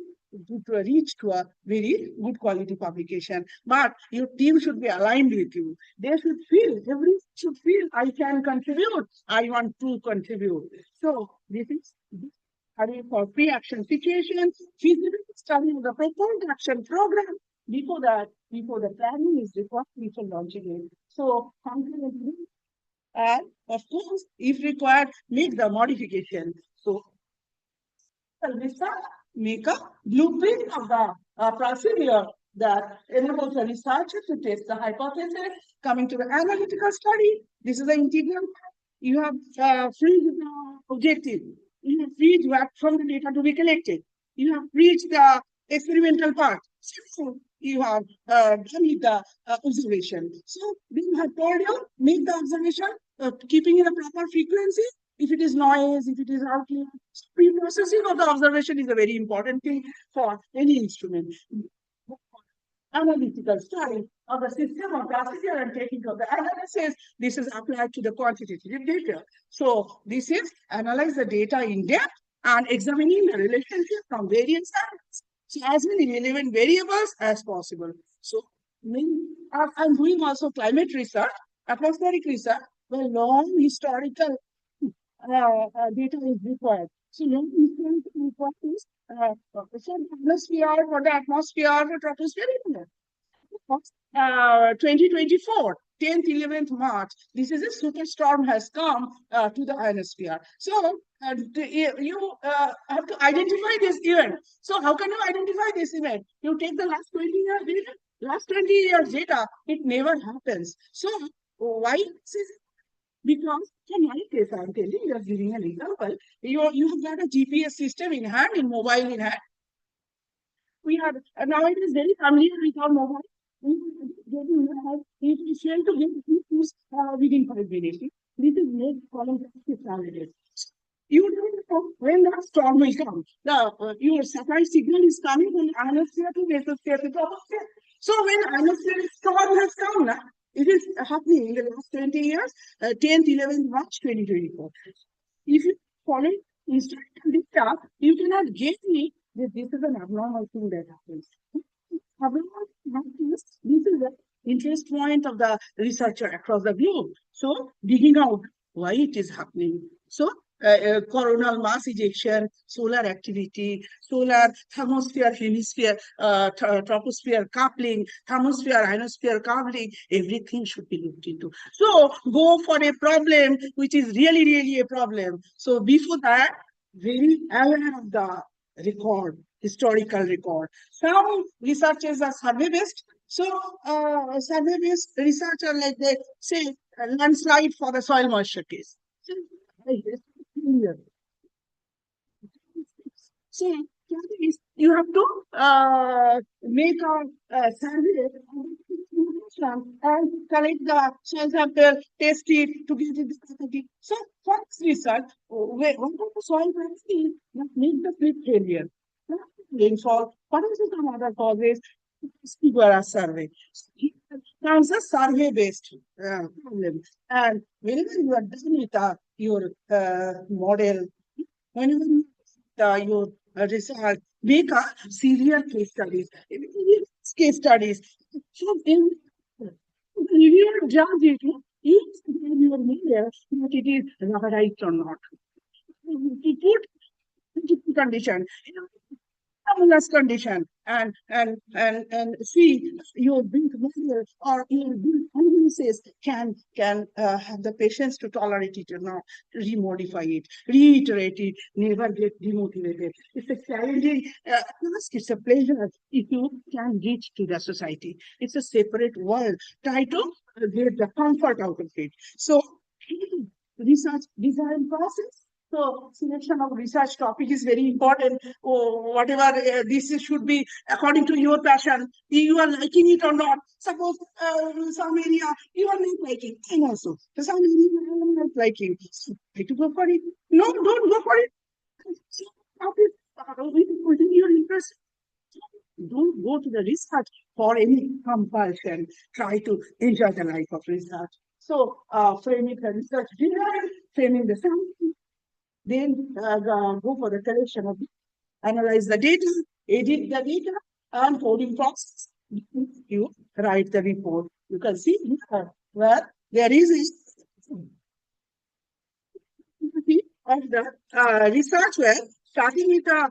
to reach to a very good quality publication. But your team should be aligned with you. They should feel, everyone should feel, I can contribute, I want to contribute. So this is study for pre-action situations, feasibility study of the proposed action program. Before the planning is required before launching it. So concurrently, and of course, if required, make the modification. So make a blueprint of the procedure that enables the researcher to test the hypothesis. Coming to the analytical study, this is the integral. You have freeze the objective. You have freeze what from the data to be collected. You have reached the experimental part. So you have done with the observation. So we have told you, make the observation, keeping in a proper frequency. If it is noise, if it is outlier, pre-processing of the observation is a very important thing for any instrument. Analytical study of the system of procedure and taking of the analysis. This is applied to the quantitative data. So this is analyze the data in depth and examining the relationship from various angles. So as many relevant variables as possible. So I'm doing also climate research, atmospheric research, where long historical data is required. So long historical report is for the atmosphere, for troposphere. 2024, 10th, 11th March, this is a superstorm has come to the ionosphere. So you have to identify this event. So how can you identify this event? You take the last 20 years data. Last 20 years data, it never happens. So why this is because in my case, I'm telling you, just giving an example. You have got a GPS system in hand, in mobile in hand. We have now it is very familiar with our mobile. It is shared to get news within 5 minutes. This is made column standard. You don't know when the storm will come. Your satellite signal is coming from ionosphere to mesosphere to troposphere. So when ionosphere storm has come, it is happening in the last 20 years, 10th, 11th March 2024. If you follow instruction data, you cannot get me that this is an abnormal thing that happens. This is the interest point of the researcher across the globe. So digging out why it is happening. So coronal mass ejection, solar activity, solar thermosphere, hemisphere, troposphere coupling, thermosphere, ionosphere coupling, everything should be looked into. So go for a problem which is really, really a problem. So before that, very aware of the record, historical record. Some researchers are survey based. So, survey based research are like they say landslide for the soil moisture case. So, so you have to make a survey and collect the soil sample, test it to get it the property. So for this research, what are the soil properties that make the flip failure? Not rainfall, what are some other causes? People are survey. Now it's a survey based problem. And whenever you are done with your model, whenever you your research, make a serial case studies. Case studies. So in reviewer judge it, you your media that it is right or not. To put condition, stimulus condition and see your built model or your built analysis can have the patience to tolerate it or not, remodify it, reiterate it, never get demotivated. It's a challenging task. It's a pleasure if you can reach to the society. It's a separate world. Try to get the comfort out of it. So research design process. So selection of research topic is very important. Or whatever this should be according to your passion. You are liking it or not. Suppose some area you are not liking, and also some area you are not liking. So try to go for it. No, don't go for it. So, within your interest, don't go to the research for any compulsion. Try to enjoy the life of research. So, framing the research design, framing the sample, then go for the collection of analyze the data, edit the data, and coding process. You write the report. You can see here where there is a of the research where starting with the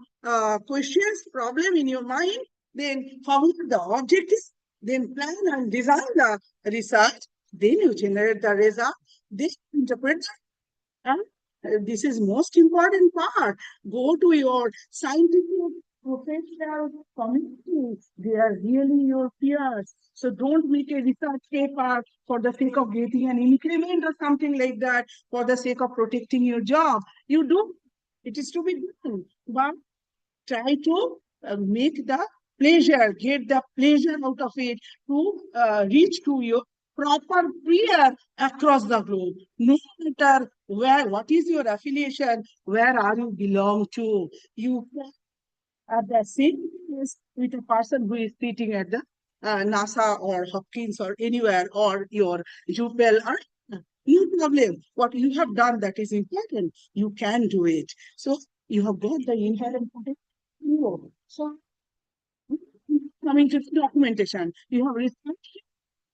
questions, problem in your mind, then formulate the objectives, then plan and design the research, then you generate the result, then interpret, and this is most important part. Go to your scientific professional community. They are really your peers. So don't make a research paper for the sake of getting an increment or something like that, for the sake of protecting your job. You do. It is to be done. But try to make the pleasure, get the pleasure out of it to reach to your proper peer across the globe. No matter where, what is your affiliation, where are you belong to, you at the same place with a person who is sitting at the NASA or Hopkins or anywhere or your Jupel or no problem. What you have done that is important. You can do it. So you have got the inherent potential. So coming to documentation, you have research,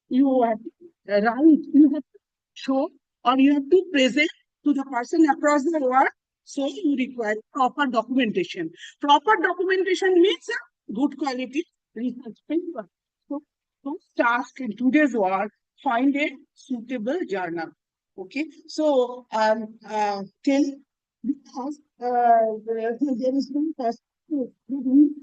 you have write, you have to show, or you have to present to the person across the world. So you require proper documentation. Proper documentation means a good quality research paper. So first task in today's world, find a suitable journal. Okay, so tell because there is no cost. Within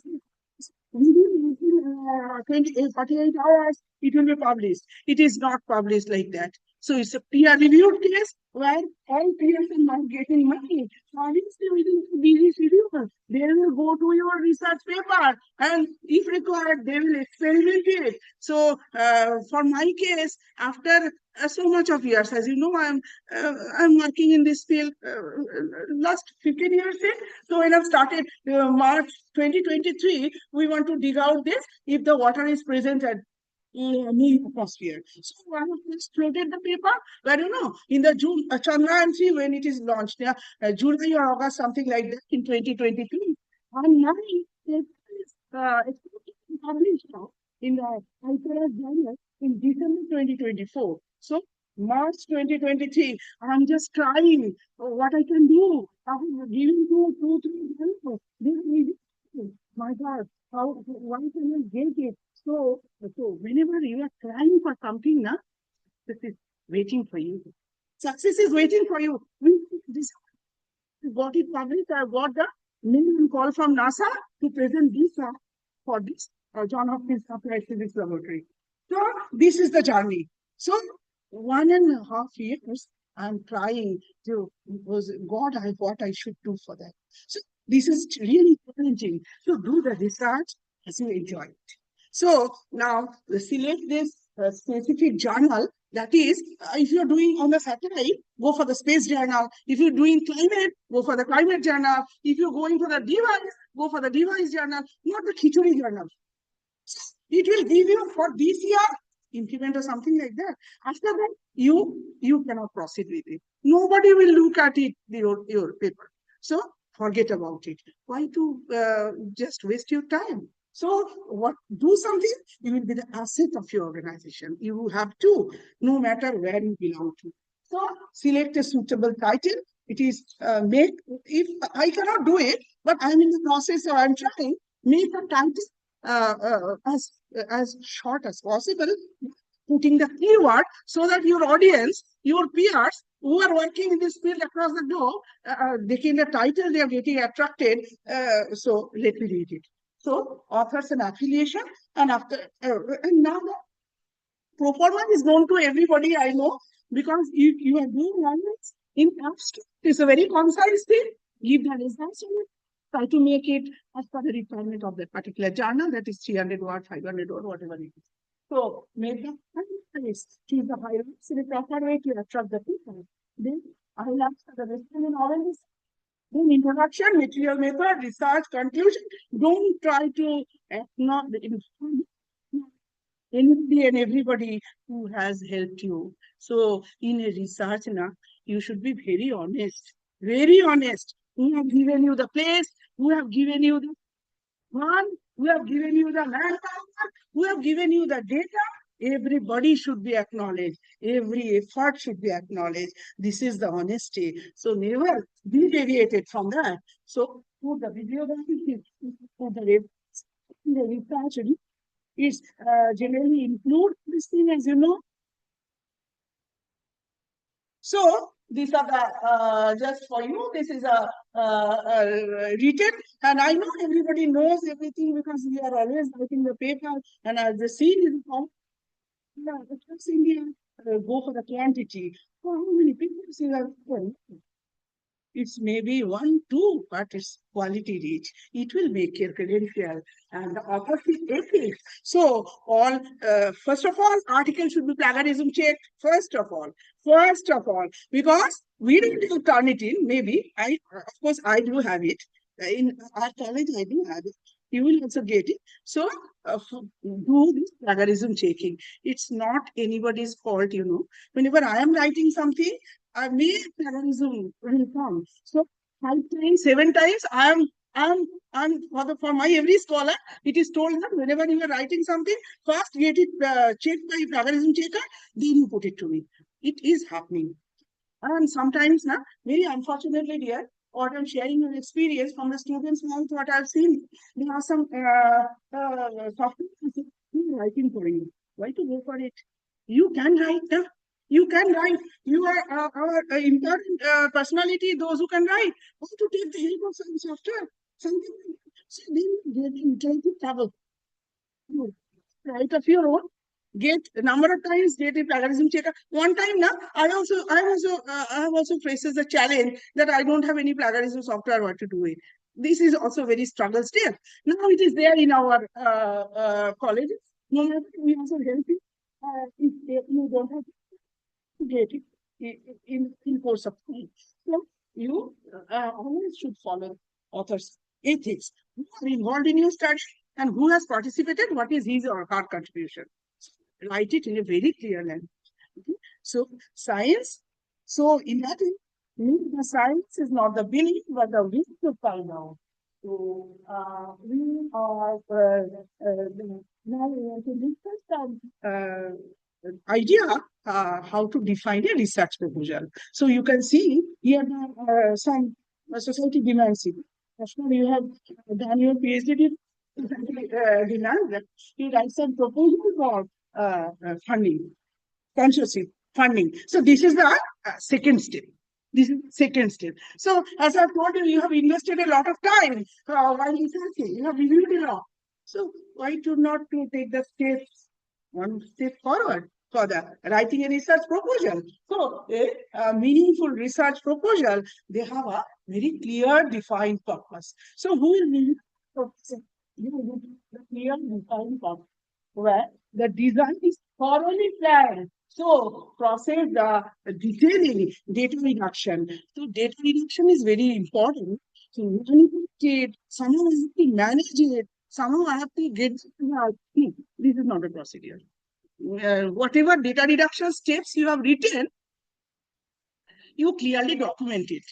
48 hours, it will be published. It is not published like that. So it's a peer-reviewed case where all peers are not getting money. Obviously, within busy schedule, they will go to your research paper and if required, they will experiment it. So for my case, after so much of years, as you know, I'm working in this field last 15 years. So when I've started March 2023, we want to dig out this if the water is present at new atmosphere. So I have just floated the paper. I don't know in the June Chandrayaan 3 when it is launched, yeah, July or August, something like that in 2023. And now it is published now in the ICRS journal in December 2024. So March 2023, I'm just trying what I can do. I'm giving two, three help. My God, why can I get it? So whenever you are trying for something, na, this is waiting for you. Success is waiting for you. This got it published. I got the mail and call from NASA to present this for this John Hopkins Applied Physics Laboratory. So this is the journey. So 1.5 years I'm trying to God, what I should do for that. So this is really challenging. So do the research as you enjoy it. So now select this specific journal. That is, if you're doing on the satellite, go for the space journal. If you're doing climate, go for the climate journal. If you're going for the device, go for the device journal, not the Khichuri journal. It will give you for this year increment or something like that. After that, you cannot proceed with it. Nobody will look at it, your paper. So forget about it. Why to just waste your time? So do something, you will be the asset of your organization. You have to, no matter where you belong to. So select a suitable title. It is if I cannot do it, but I'm in the process or I'm trying, make a title as short as possible, putting the keyword so that your audience, your peers who are working in this field across the globe, they can the title, they are getting attracted. So let me read it. So authors and affiliation, and after and now the proforma is known to everybody, I know, because you are doing language in abstract. It's a very concise thing. Give the results on it. Try to make it as per the requirement of that particular journal, that is 300 word, 500 word, whatever it is. So make the choose the highlights in a proper way to attract the people. Then highlights are the rest in orange. Then introduction, material method, research, conclusion. Don't try to not anybody and everybody who has helped you. So in a research, you should be very honest. Very honest. Who have given you the place? Who have given you the one? Who have given you the manpower? Who have given you the data? Everybody should be acknowledged. Every effort should be acknowledged. This is the honesty. So never be deviated from that. So put the video put the research is generally include this thing, as you know. So these are the just for you. This is a written, and I know everybody knows everything because we are always writing the paper. And as the scene is from India, go for the quantity. So how many papers you have done? It's maybe 1, 2, but it's quality rich. It will make your credential and the authorship ethics. So all first of all, article should be plagiarism checked. First of all, because we don't turn it in. Maybe of course I do have it in our college. I do have it. You will also get it. So do this plagiarism checking. It's not anybody's fault, you know. Whenever I am writing something, may plagiarism will come. So 5 times, 7 times, I'm for my every scholar, it is told that whenever you are writing something, first get it checked by plagiarism checker, then you put it to me. It is happening. And sometimes, very unfortunately, dear, what I'm sharing an experience from the students' mouth, what I've seen, there are some software writing for you. Why to go for it? You can write, you can write. You are our important personality, those who can write. Why to take the help of some software? Something. So then you try to travel. Write of your own. Get a number of times, get a plagiarism checker. One time now, I have also faces the challenge that I don't have any plagiarism software what to do it. This is also very struggle still. Now it is there in our colleges. No matter, we also help you. If you don't have to get it in course of time. So you always should follow authors' ethics. Who are involved in your study and who has participated, what is his or her contribution. Write it in a very clear language. Okay? So science, so in that way, the science is not the belief, but the will to find out. So we are now we want to discuss the idea how to define a research proposal. So you can see here some society demands it. After you have done your PhD demand, you write some proposal for funding, sponsorship, funding. So this is the second step. This is second step. So as I told you, you have invested a lot of time while researching. You have reviewed a lot. So why to not to take the steps, one step forward for the writing a research proposal? So a meaningful research proposal, they have a very clear defined purpose. So who will be you will the clear defined purpose where the design is thoroughly planned. So process the detailing data reduction. So data reduction is very important. So manipulate it, somehow I have to manage it, somehow I have to get this is not a procedure. Whatever data reduction steps you have written, you clearly document it.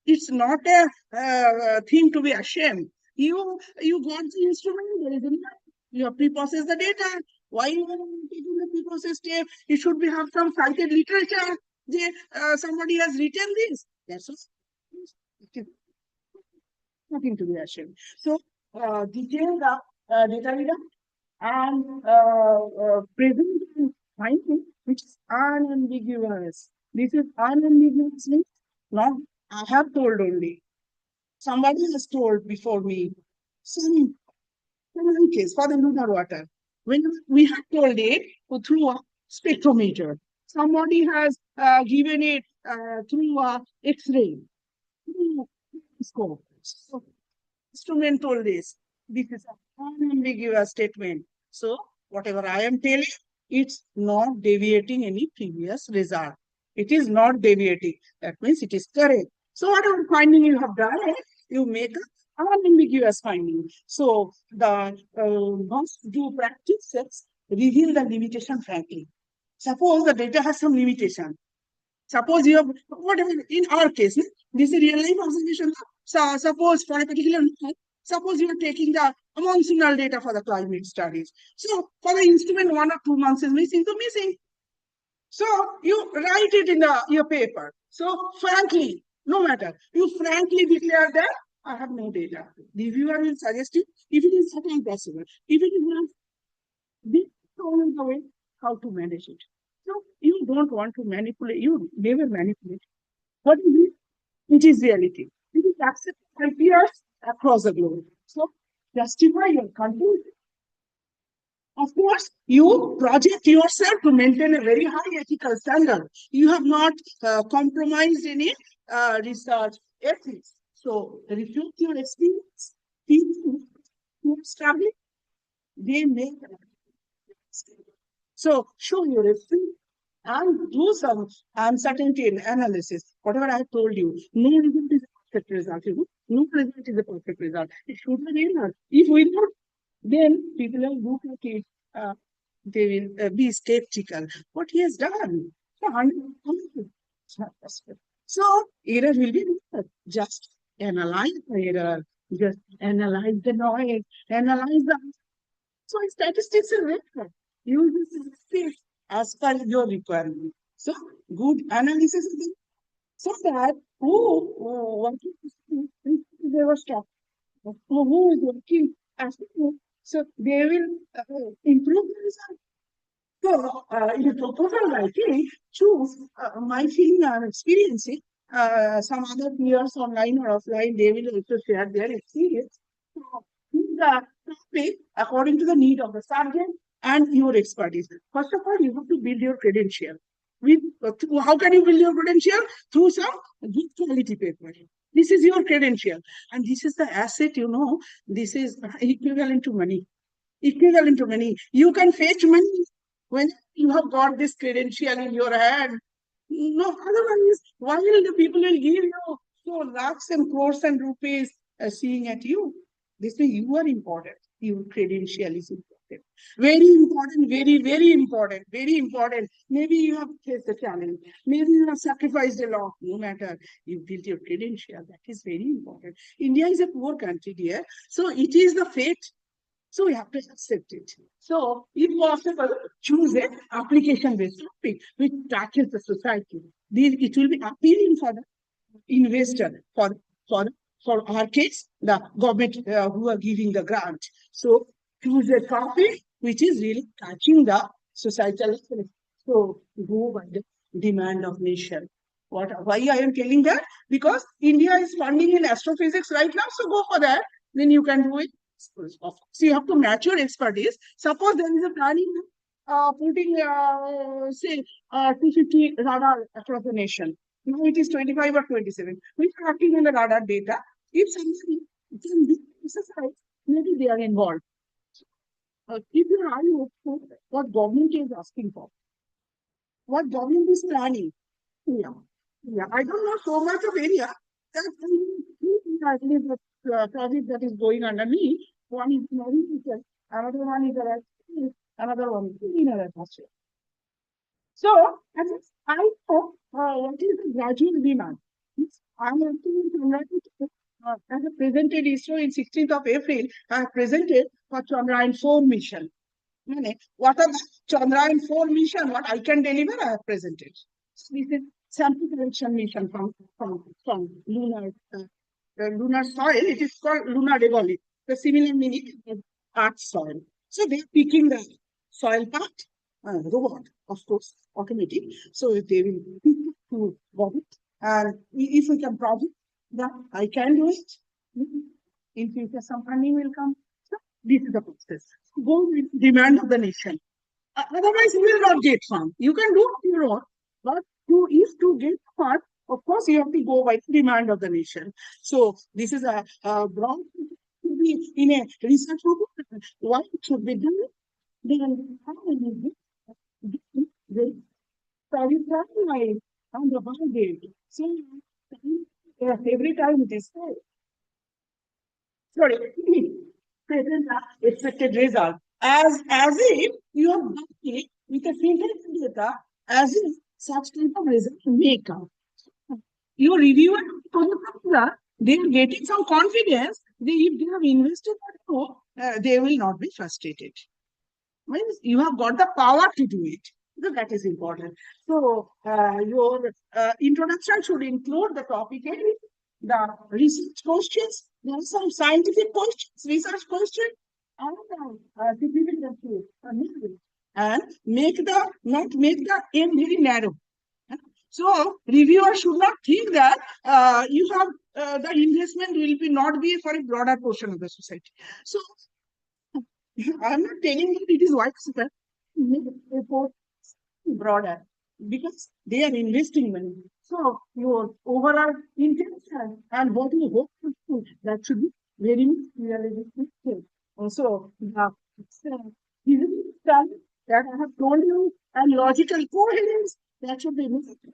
It's not a thing to be ashamed. You got the instrument, there is a you have pre-processed the data. Why you are taking the pre-process step? You should be have some cited literature. Somebody has written this. That's all. It is nothing to be ashamed. So detail the data reduction and present and finding which is unambiguous. This is unambiguous means not I have told only. Somebody has told before me. Some case for the lunar water. When we have told it through a spectrometer, somebody has given it through a X-ray, through scope. So, instrument told this. This is an unambiguous statement. So, whatever I am telling, it's not deviating any previous result. It is not deviating. That means it is correct. So, whatever finding you have done, you make an unambiguous finding. So, the must do practices reveal the limitation frankly. Suppose the data has some limitation. Suppose you have, whatever, in our case, this is real life observation. So suppose for a particular month, suppose you are taking the monsoonal data for the climate studies. So for the instrument, 1 or 2 months is missing, so missing. So you write it in your paper. So frankly, no matter, you frankly declare that I have no data. The viewer will suggest you if it is not possible. If it is not, this is only the way how to manage it. So you don't want to manipulate, you never manipulate. What is it? It is reality. It is accepted by peers across the globe. So justify your content. Of course, you project yourself to maintain a very high ethical standard. You have not compromised any research ethics. So reflect your experience. People who are struggling, they make so show your experience and do some uncertainty analysis. Whatever I have told you, no result is a perfect result. No result is a perfect result. It should be error. If we not, then people will look at it. They will be skeptical. What he has done? So, it's not possible. So error will be there. Just analyze the error. Just analyze the noise. Analyze the. So statistics are very use the statistics as per your requirement. So good analysis is there. So that working they were stopped. Who is working as so they will improve the result. So in a proposal writing, choose my feeling and experiencing. Some other peers online or offline, they will also share their experience. So, choose the topic according to the need of the subject and your expertise. First of all, you have to build your credential. With, how can you build your credential? Through some good quality paper. This is your credential. And this is the asset, this is equivalent to money. Equivalent to money. You can fetch money when you have got this credential in your hand. No, otherwise, why will the people will give you so lakhs and crores and rupees seeing at you? This way you are important. Your credential is important. Very important, very, very important, very important. Maybe you have faced a challenge. Maybe you have sacrificed a lot. No matter, you built your credential. That is very important. India is a poor country, dear. So it is the fate. So we have to accept it. So if possible, choose an application-based topic which touches the society. It will be appealing for the investor, for our case, the government who are giving the grant. So choose a topic which is really touching the societal. So go by the demand of nation. Why I am telling that? Because India is funding in astrophysics right now, so go for that. Then you can do it. Of course, you have to match your expertise. Suppose there is a planning putting, say, 250 radar across the nation. Now it is 25 or 27. We are acting on the radar data. If somebody can do exercise, maybe they are involved. Keep your eye open what government is asking for, what government is planning. Yeah, yeah. I don't know so much of area. That actually the project that is going under me. One is marine teacher, another one is another one is cleaner atmosphere. So, as I hope, what is the gradual demand? I am working in as I presented ISRO in 16th of April, I have presented for Chandrayaan-4 mission. What are the Chandrayaan-4 mission? What I can deliver, I have presented. So this is sample collection mission from lunar soil. It is called lunar regolith. The similar meaning is earth soil. So they are picking the soil part, robot, of course, automatic. So they will pick to robot. And if we can project that, I can do it. In future, some funding will come. So this is the process. Go with demand of the nation. Otherwise, you will not get fund. You can do what you want, but to get fund, of course, you have to go by the demand of the nation. So this is a broad to be in a research group. What should be done? Then how will you do this? So you try on the budget. So every time it is said. Sorry, present expected result. As if you have done it with a filtered data, as if such type of result may come. Your reviewer, they are getting some confidence. If they have invested, they will not be frustrated. Means you have got the power to do it. So that is important. So your introduction should include the topic area, the research questions. There are some scientific questions, research questions, and significant and not make the aim very narrow. So reviewer should not think that you have the investment will be not be for a broader portion of the society. So I'm not telling that it is widespread. Make report broader because they are investing money. So your overall intention and what you hope to do, that should be very much clearly listed. Also, the physical study that I have told you and logical coherence that should be listed.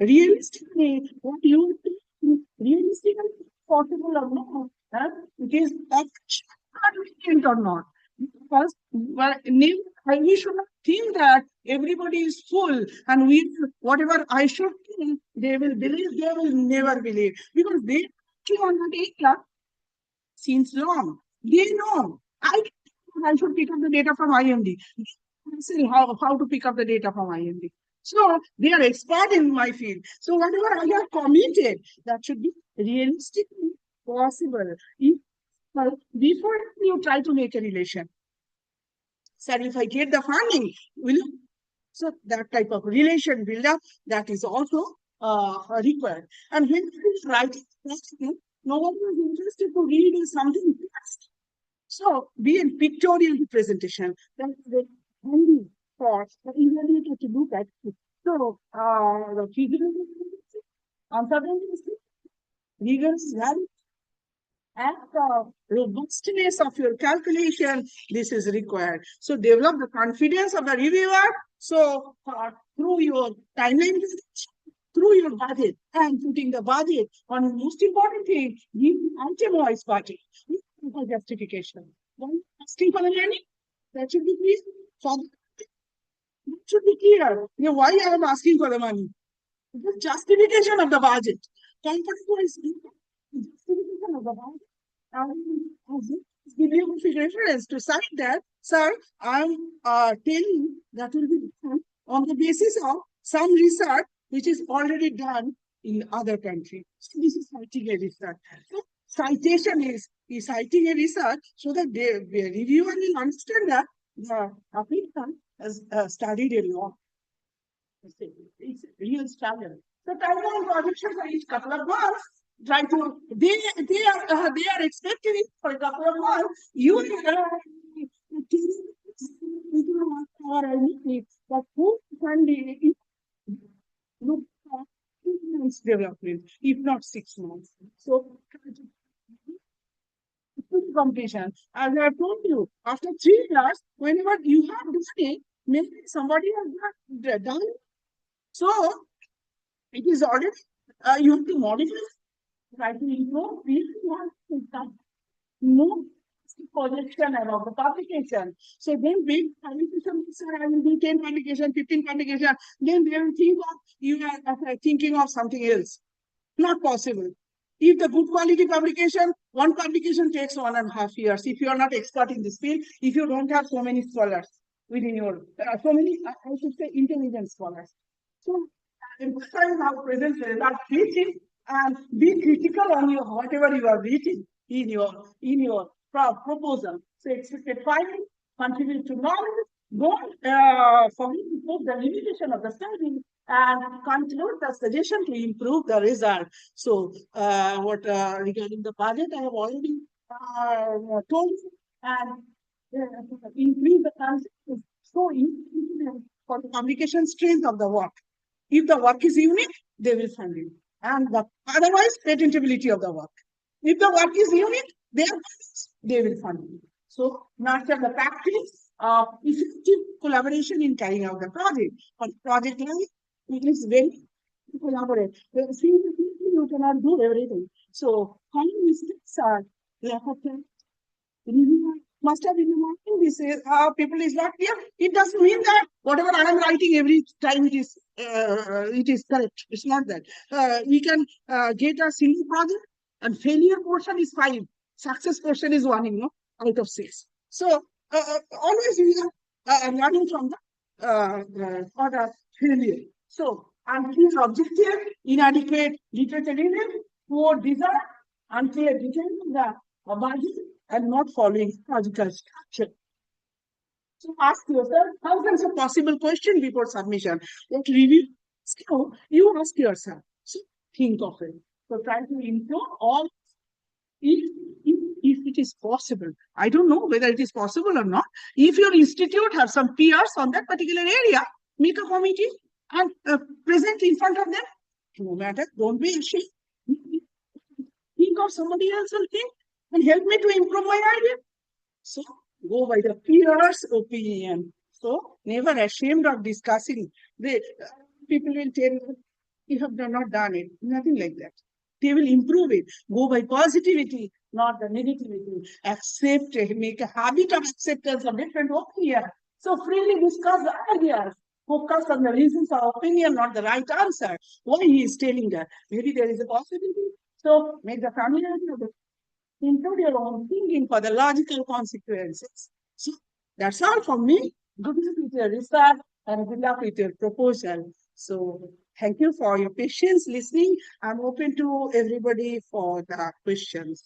Realistically, what you think realistically possible or not, it is actually or not. Because we should not think that everybody is full and whatever I should think, they will believe, they will never believe. Because they on the data since long. They know. I should pick up the data from IMD. How to pick up the data from IMD. So they are expert in my field. So whatever I have committed, that should be realistically possible. Before you try to make a relation. Sir, if I get the funding, will you? So that type of relation build up, that is also required. And when you write, no one is interested to read something fast. So be a pictorial representation. That is very handy for the evaluator to look at. So the figure uncertainty, rigorous value, and the robustness of your calculation, this is required. So develop the confidence of the reviewer. So through your timeline, through your budget, and putting the budget on the most important thing, give item-wise budget. For justification. One asking for the money, that should be clear. That should be clear. You know, why I am asking for the money? The justification of the budget. Comfortable is justification of the budget. And bibliographic reference to cite that, sir, I'm telling you that will be done on the basis of some research which is already done in other countries. So this is citing a research. So citation is citing a research so that the reviewer will understand that the applicant has studied a lot. It's real struggle. So timeline projections for each couple of months. Try to they are expecting it for a couple of months. You or I need but who can be look for 2 months development, if not 6 months. So completion. As I have told you, after 3 years, whenever you have done it, maybe somebody has not done it. So it is already you have to modify, try to improve, really want to move projection about the publication. So then big publication, sir, I will do 10 publication, 15 publication, then they will think of you are thinking of something else. Not possible. If the good quality publication, one publication takes 1.5 years. If you are not expert in this field, if you don't have so many scholars within your, so many, I should say, intelligent scholars. So, emphasize how present results written and be critical on your whatever you are writing in your proposal. So, expected finding, contribute to knowledge, don't forget to put the limitation of the study and conclude the suggestion to improve the result. So, regarding the budget, I have already told you, and increase the concept so important for the publication strength of the work. If the work is unique, they will fund it, and otherwise patentability of the work. If the work is unique, they will fund it. So, nurture the practice of effective collaboration in carrying out the project. For project life, it is very collaborate. You cannot do everything. So, common mistakes are lack of time. Must have been working. This is people is not clear. It doesn't mean that whatever I am writing every time it is correct. It's not that. We can get a single project and failure portion is 5. Success portion is 1, out of 6. So always we are learning from the order failure. So unclear objective, inadequate literature review, poor design, unclear details of the budget, and not following logical structure. So ask yourself thousands of possible questions before submission. What review you ask yourself. So think of it. So try to improve all if it is possible. I don't know whether it is possible or not. If your institute have some peers on that particular area, make a committee and present in front of them. No matter, don't be ashamed. Think of somebody else will think and help me to improve my idea. So go by the peers' opinion. So never ashamed of discussing. People will tell you have not done it. Nothing like that. They will improve it. Go by positivity, not the negativity. Accept, make a habit of acceptance of different opinion. So freely discuss the ideas. Focus on the reasons of opinion, not the right answer. Why he is telling that? Maybe there is a possibility. So make the familiarity of the include your own thinking for the logical consequences. So that's all from me. Good luck with your research and good luck with your proposal. So thank you for your patience listening. I'm open to everybody for the questions.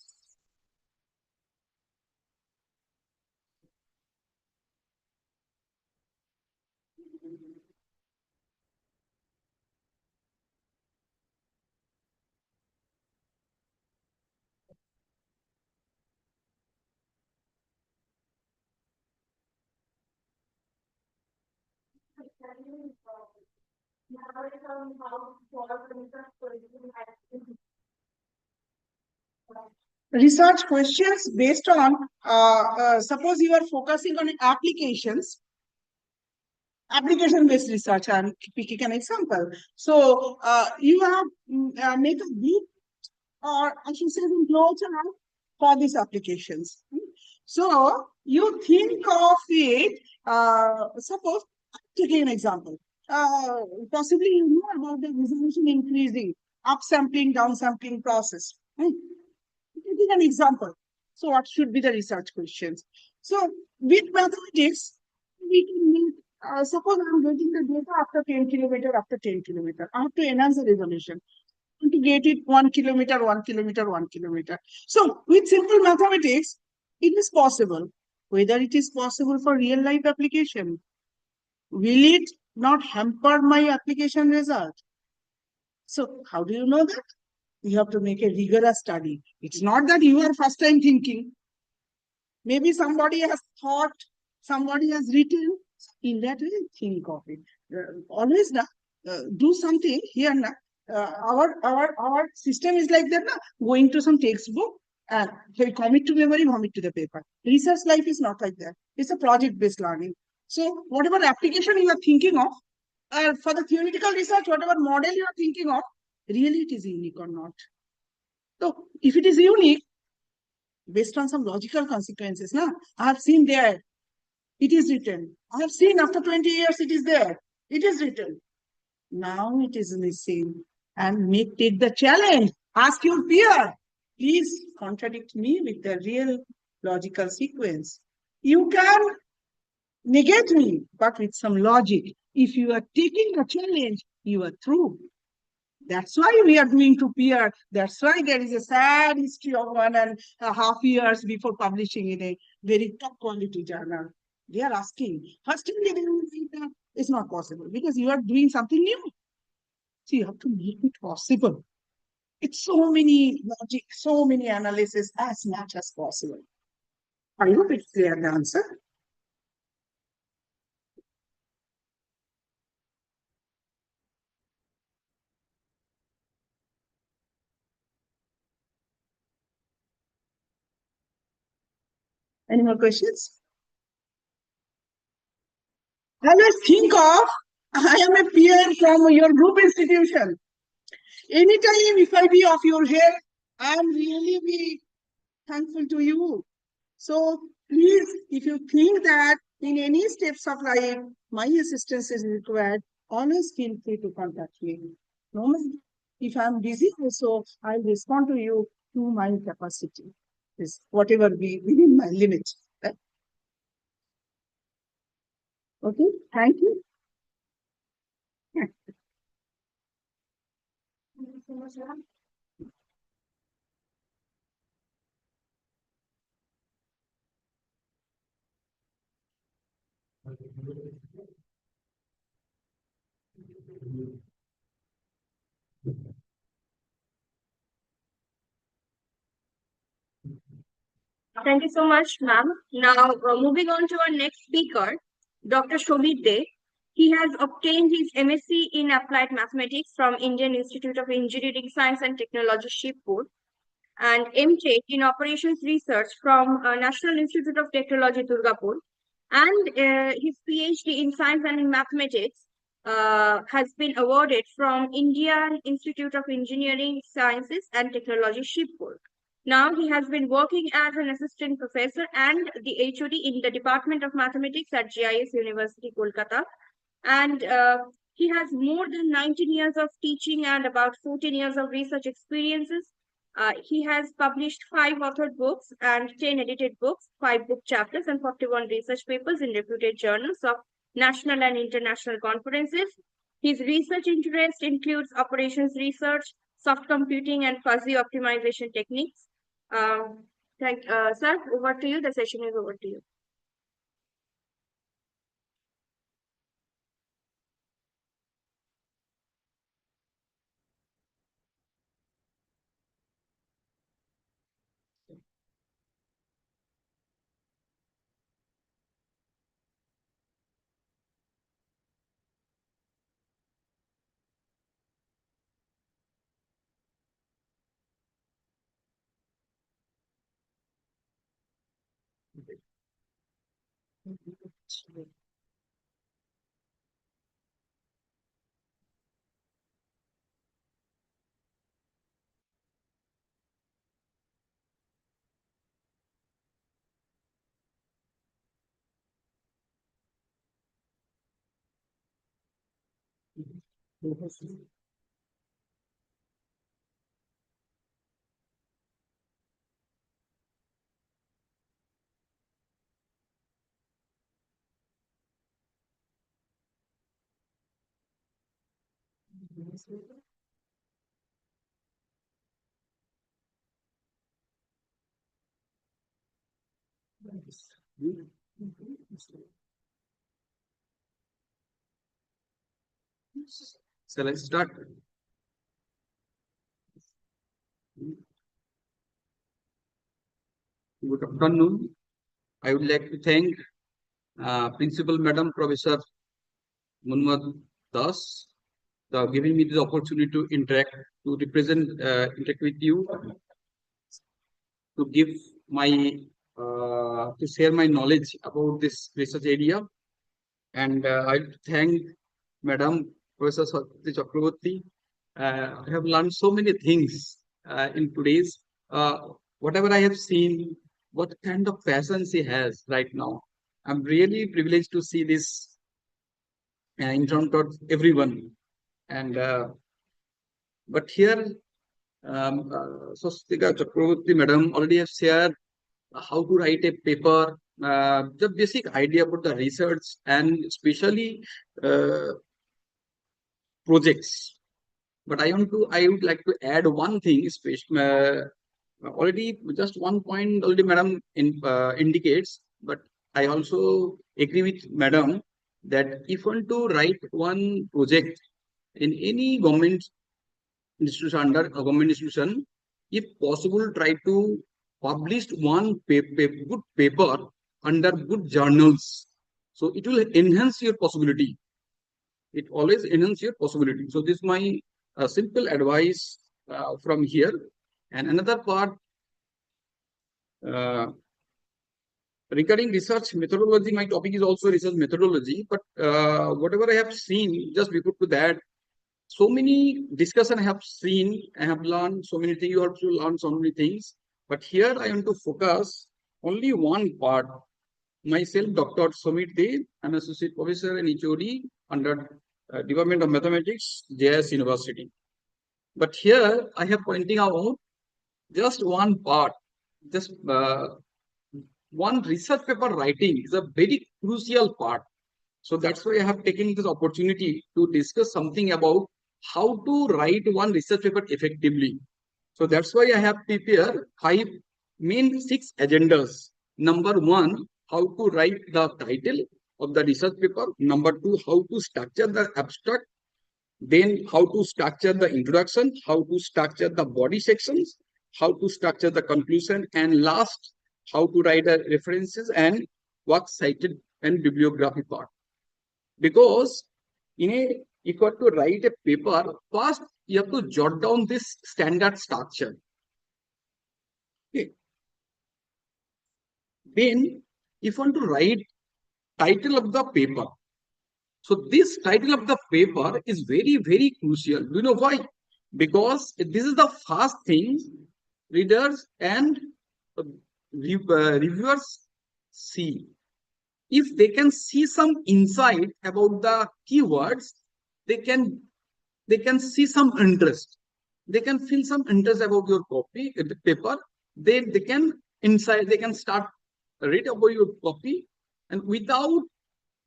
Research questions based on, suppose you are focusing on application-based research. I'm picking an example. So you have make a group, or I should say the flowchart for these applications. So you think of it, suppose, taking an example. Possibly you know about the resolution increasing, upsampling, downsampling process. Taking an example. So what should be the research questions? So with mathematics, we can make, suppose I'm getting the data after 10 kilometer, after 10 kilometer. I have to enhance the resolution. I want to get it 1 kilometer, 1 kilometer, 1 kilometer. So with simple mathematics, it is possible. Whether it is possible for real life application, will it not hamper my application result. So how do you know that? You have to make a rigorous study. It's not that you are first time thinking. Maybe somebody has thought, somebody has written. In that way, think of it. Always do something here now. Our system is like that now. Going to some textbook and they commit to memory, vomit to the paper. Research life is not like that. It's a project-based learning. So whatever application you are thinking of, for the theoretical research, whatever model you are thinking of, really it is unique or not. So if it is unique, based on some logical consequences, now I have seen there, it is written. I have seen after 20 years, it is there. It is written. Now it is missing. And take the challenge. Ask your peer. Please contradict me with the real logical sequence. You can negate me, but with some logic. If you are taking the challenge, you are through. That's why we are doing to peer. That's why there is a sad history of 1.5 years before publishing in a very top quality journal. They are asking, first thing they will say that it's not possible because you are doing something new. So you have to make it possible. It's so many logic, so many analysis as much as possible. I hope it's clear the answer. Any more questions? Always think of, I am a peer from your group institution. Anytime if I be of your help, I am really be thankful to you. So please, if you think that in any steps of life, my assistance is required, always feel free to contact me. No matter if I'm busy also, I'll respond to you to my capacity. Is whatever be within my limit. Right? Okay, thank you. Thank you so much, ma'am. Now, moving on to our next speaker, Dr. Shobit De. He has obtained his MSc in Applied Mathematics from Indian Institute of Engineering Science and Technology, Shibpur, and MTech in Operations Research from National Institute of Technology, Durgapur, and his PhD in Science and in Mathematics has been awarded from Indian Institute of Engineering Sciences and Technology, Shibpur. Now he has been working as an assistant professor and the HOD in the Department of Mathematics at GIS University, Kolkata. And he has more than 19 years of teaching and about 14 years of research experiences. He has published 5 authored books and 10 edited books, 5 book chapters, and 41 research papers in reputed journals of national and international conferences. His research interest includes operations research, soft computing, and fuzzy optimization techniques. Sir, over to you. The session is over to you. Shall I start? Good afternoon. I would like to thank Principal Madam Professor Munmad Das for giving me the opportunity to interact with you, to give my to share my knowledge about this research area. And I thank Madam Professor Swati Chakraborty. I have learned so many things in today's whatever I have seen, what kind of passion she has right now. I'm really privileged to see this in front of everyone. And but here, Swastika Chakraborty Madam already have shared how to write a paper, the basic idea about the research and especially projects. But I would like to add one thing, already just one point already Madam indicates, but I also agree with Madam that if one to write one project in any government institution, under a government institution, if possible, try to publish one good paper under good journals. So it will enhance your possibility. It always enhance your possibility. So this is my simple advice from here. And another part regarding research methodology, my topic is also research methodology. But whatever I have seen, just before to that, so many discussion I have seen, I have learned so many things. You have to learn so many things. But here I want to focus only one part. Myself, Dr. Somit Dev, I'm associate professor and HOD under Department of Mathematics, JS University. But here I have pointing out just one part, just one research paper writing is a very crucial part. So that's why I have taken this opportunity to discuss something about how to write one research paper effectively. So that's why I have prepared 6 agendas. Number 1, how to write the title of the research paper. Number 2, how to structure the abstract. Then how to structure the introduction, how to structure the body sections, how to structure the conclusion, and last, how to write the references and works cited and bibliography part. Because if you have to write a paper, first you have to jot down this standard structure. Okay. Then, if you want to write title of the paper, so this title of the paper is very, very crucial. Do you know why? Because this is the first thing readers and reviewers see. If they can see some insight about the keywords, they can see some interest. They can feel some interest about your copy, the paper. They can start read about your copy, and without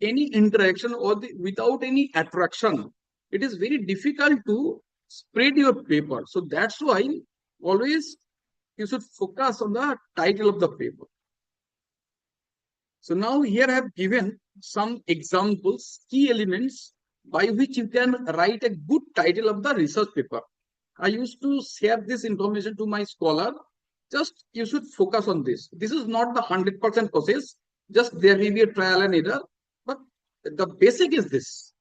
any interaction or without any attraction, it is very difficult to spread your paper. So that's why always you should focus on the title of the paper. So now here I have given some examples, key elements by which you can write a good title of the research paper. I used to share this information to my scholar. Just you should focus on this. This is not the 100% process. Just there may be a trial and error. But the basic is this.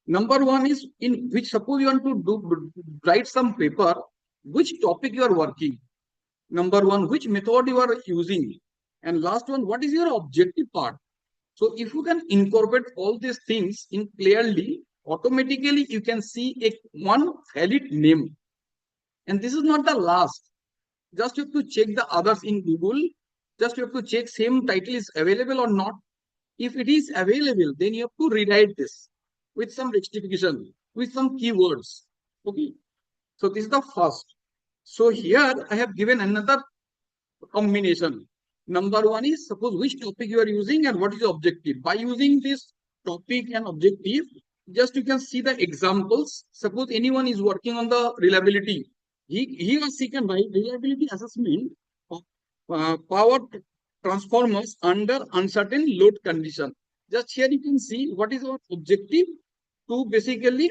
Number 1 is in which, suppose you want to write some paper, which topic you are working. Number 1, which method you are using. And last one, what is your objective part? So if you can incorporate all these things in clearly, automatically you can see one valid name. And this is not the last. Just you have to check the others in Google. Just you have to check same title is available or not. If it is available, then you have to rewrite this with some rectification, with some keywords. Okay. So this is the first. So here I have given another combination. Number 1 is suppose which topic you are using and what is the objective. By using this topic and objective, just you can see the examples. Suppose anyone is working on the reliability. He or she can write reliability assessment of power transformers under uncertain load condition. Just here you can see what is our objective to basically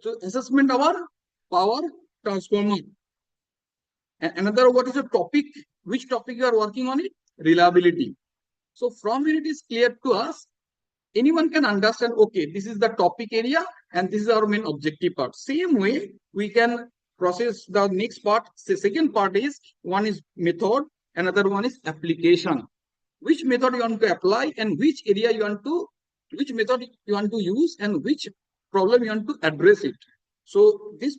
So assessment of our power transformer. And another, what is the topic? Which topic you are working on it? Reliability. So from here it is clear to us, anyone can understand, okay, this is the topic area and this is our main objective part. Same way, we can process the next part. The second part is, one is method, another one is application. Which method you want to apply and which area you want to, which method you want to use and which problem you want to address it. So this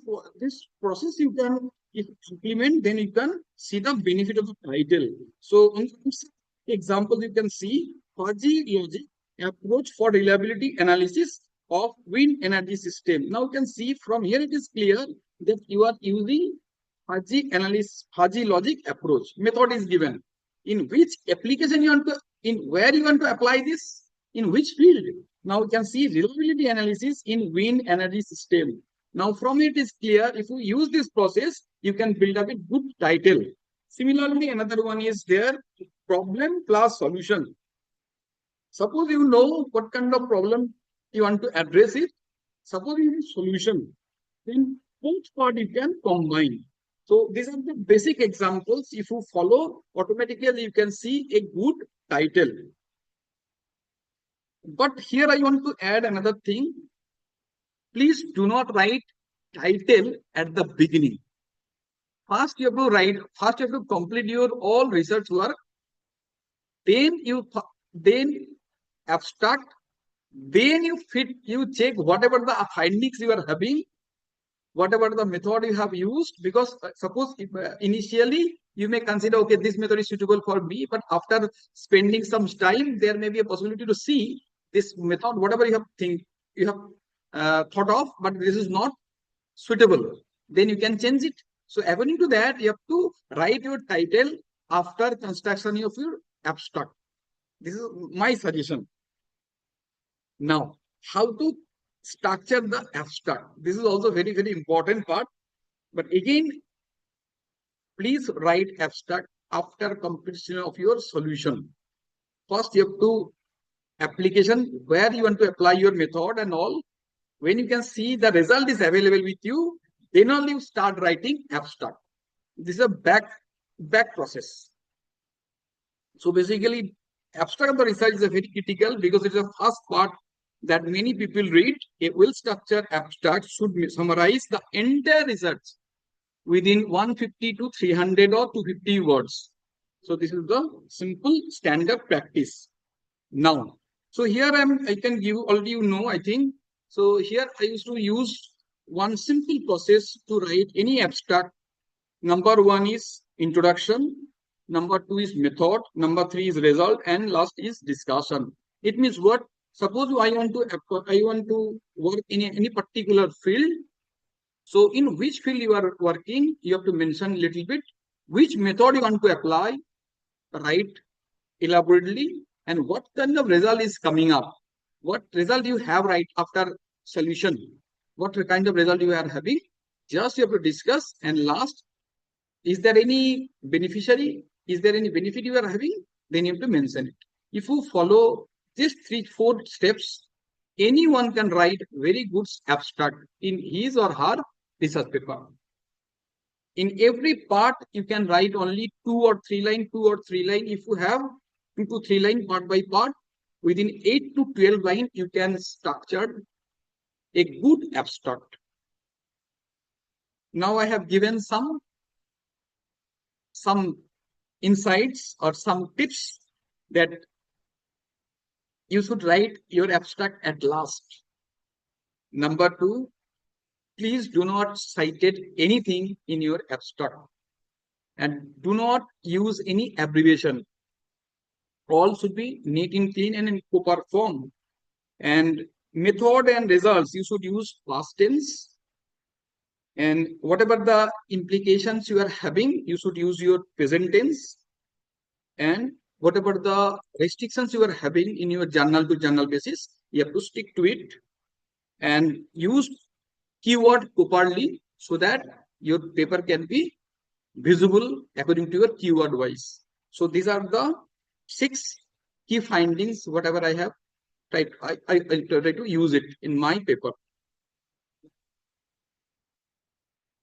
process you can, if implement, then you can see the benefit of the title. So on this example, you can see fuzzy logic approach for reliability analysis of wind energy system. Now you can see from here it is clear that you are using fuzzy logic approach. Method is given. In which application you want to, in where you want to apply this, in which field. Now you can see reliability analysis in wind energy system. Now from it is clear, if you use this process, you can build up a good title. Similarly, another one is there, problem plus solution. Suppose you know what kind of problem you want to address it. Suppose you need solution, then both part you can combine. So these are the basic examples. If you follow, automatically you can see a good title. But here I want to add another thing. Please do not write title at the beginning. First you have to write, first you have to complete your all research work. Then then abstract. Then you check whatever the findings you are having, whatever the method you have used, because suppose if, initially you may consider, okay, this method is suitable for me, but after spending some time, there may be a possibility to see this method, whatever you have thought of, but this is not suitable. Then you can change it. So according to that, you have to write your title after construction of your abstract. This is my suggestion. Now, how to structure the abstract? This is also very, very important part. But again, please write abstract after completion of your solution. First, you have to application, where you want to apply your method and all. When you can see the result is available with you, then only you start writing abstract. This is a back process. So basically, abstract of the research is a very critical because it is the first part that many people read. A well-structured abstract should summarize the entire research within 150 to 300 or 250 words. So this is the simple standard practice. Now, so here I can give already you know, I think. So here I used to use one simple process to write any abstract. Number one is introduction. Number two is method. Number three is result, and last is discussion. It means what? Suppose I want to work in any particular field. So in which field you are working, you have to mention a little bit which method you want to apply, write elaborately, and what kind of result is coming up. What result you have right after solution? What kind of result you are having? Just you have to discuss. And last, is there any beneficiary? Is there any benefit you are having? Then you have to mention it. If you follow these 3-4 steps, anyone can write very good abstract in his or her research paper. In every part, you can write only 2 or 3 lines. If you have 2 to 3 lines part by part, within 8 to 12 lines, you can structure a good abstract. Now I have given some insights or some tips that you should write your abstract at last. Number 2, please do not cite anything in your abstract and do not use any abbreviation. All should be neat and clean and in proper form. And method and results, you should use past tense. And whatever the implications you are having, you should use your present tense. And whatever the restrictions you are having in your journal to journal basis, you have to stick to it and use keyword properly so that your paper can be visible according to your keyword wise. So these are the 6 key findings, whatever I have tried, I try to use it in my paper.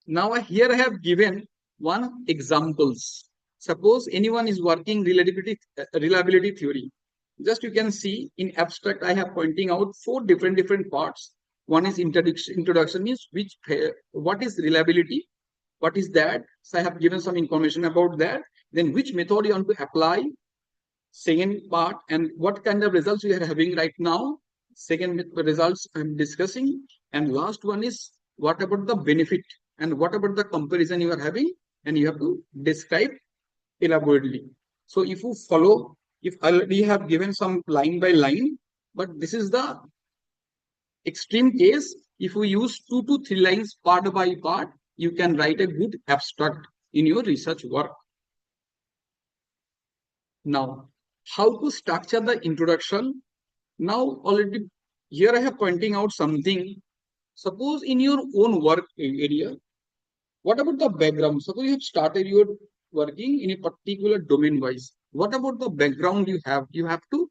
Now here I have given one examples. Suppose anyone is working reliability theory. Just you can see in abstract, I have pointing out four different parts. One is introduction. Introduction means what is reliability, what is that. So I have given some information about that. Then which method you want to apply. Second part, and what kind of results we are having right now. Second results I'm discussing, and last one is what about the benefit and what about the comparison you are having, and you have to describe elaborately. So if you follow, if already have given some line by line, but this is the extreme case. If we use 2 to 3 lines part by part, you can write a good abstract in your research work. Now, how to structure the introduction? Now already here I have pointing out something. Suppose in your own work area, what about the background? Suppose you have started your working in a particular domain wise. What about the background you have? You have to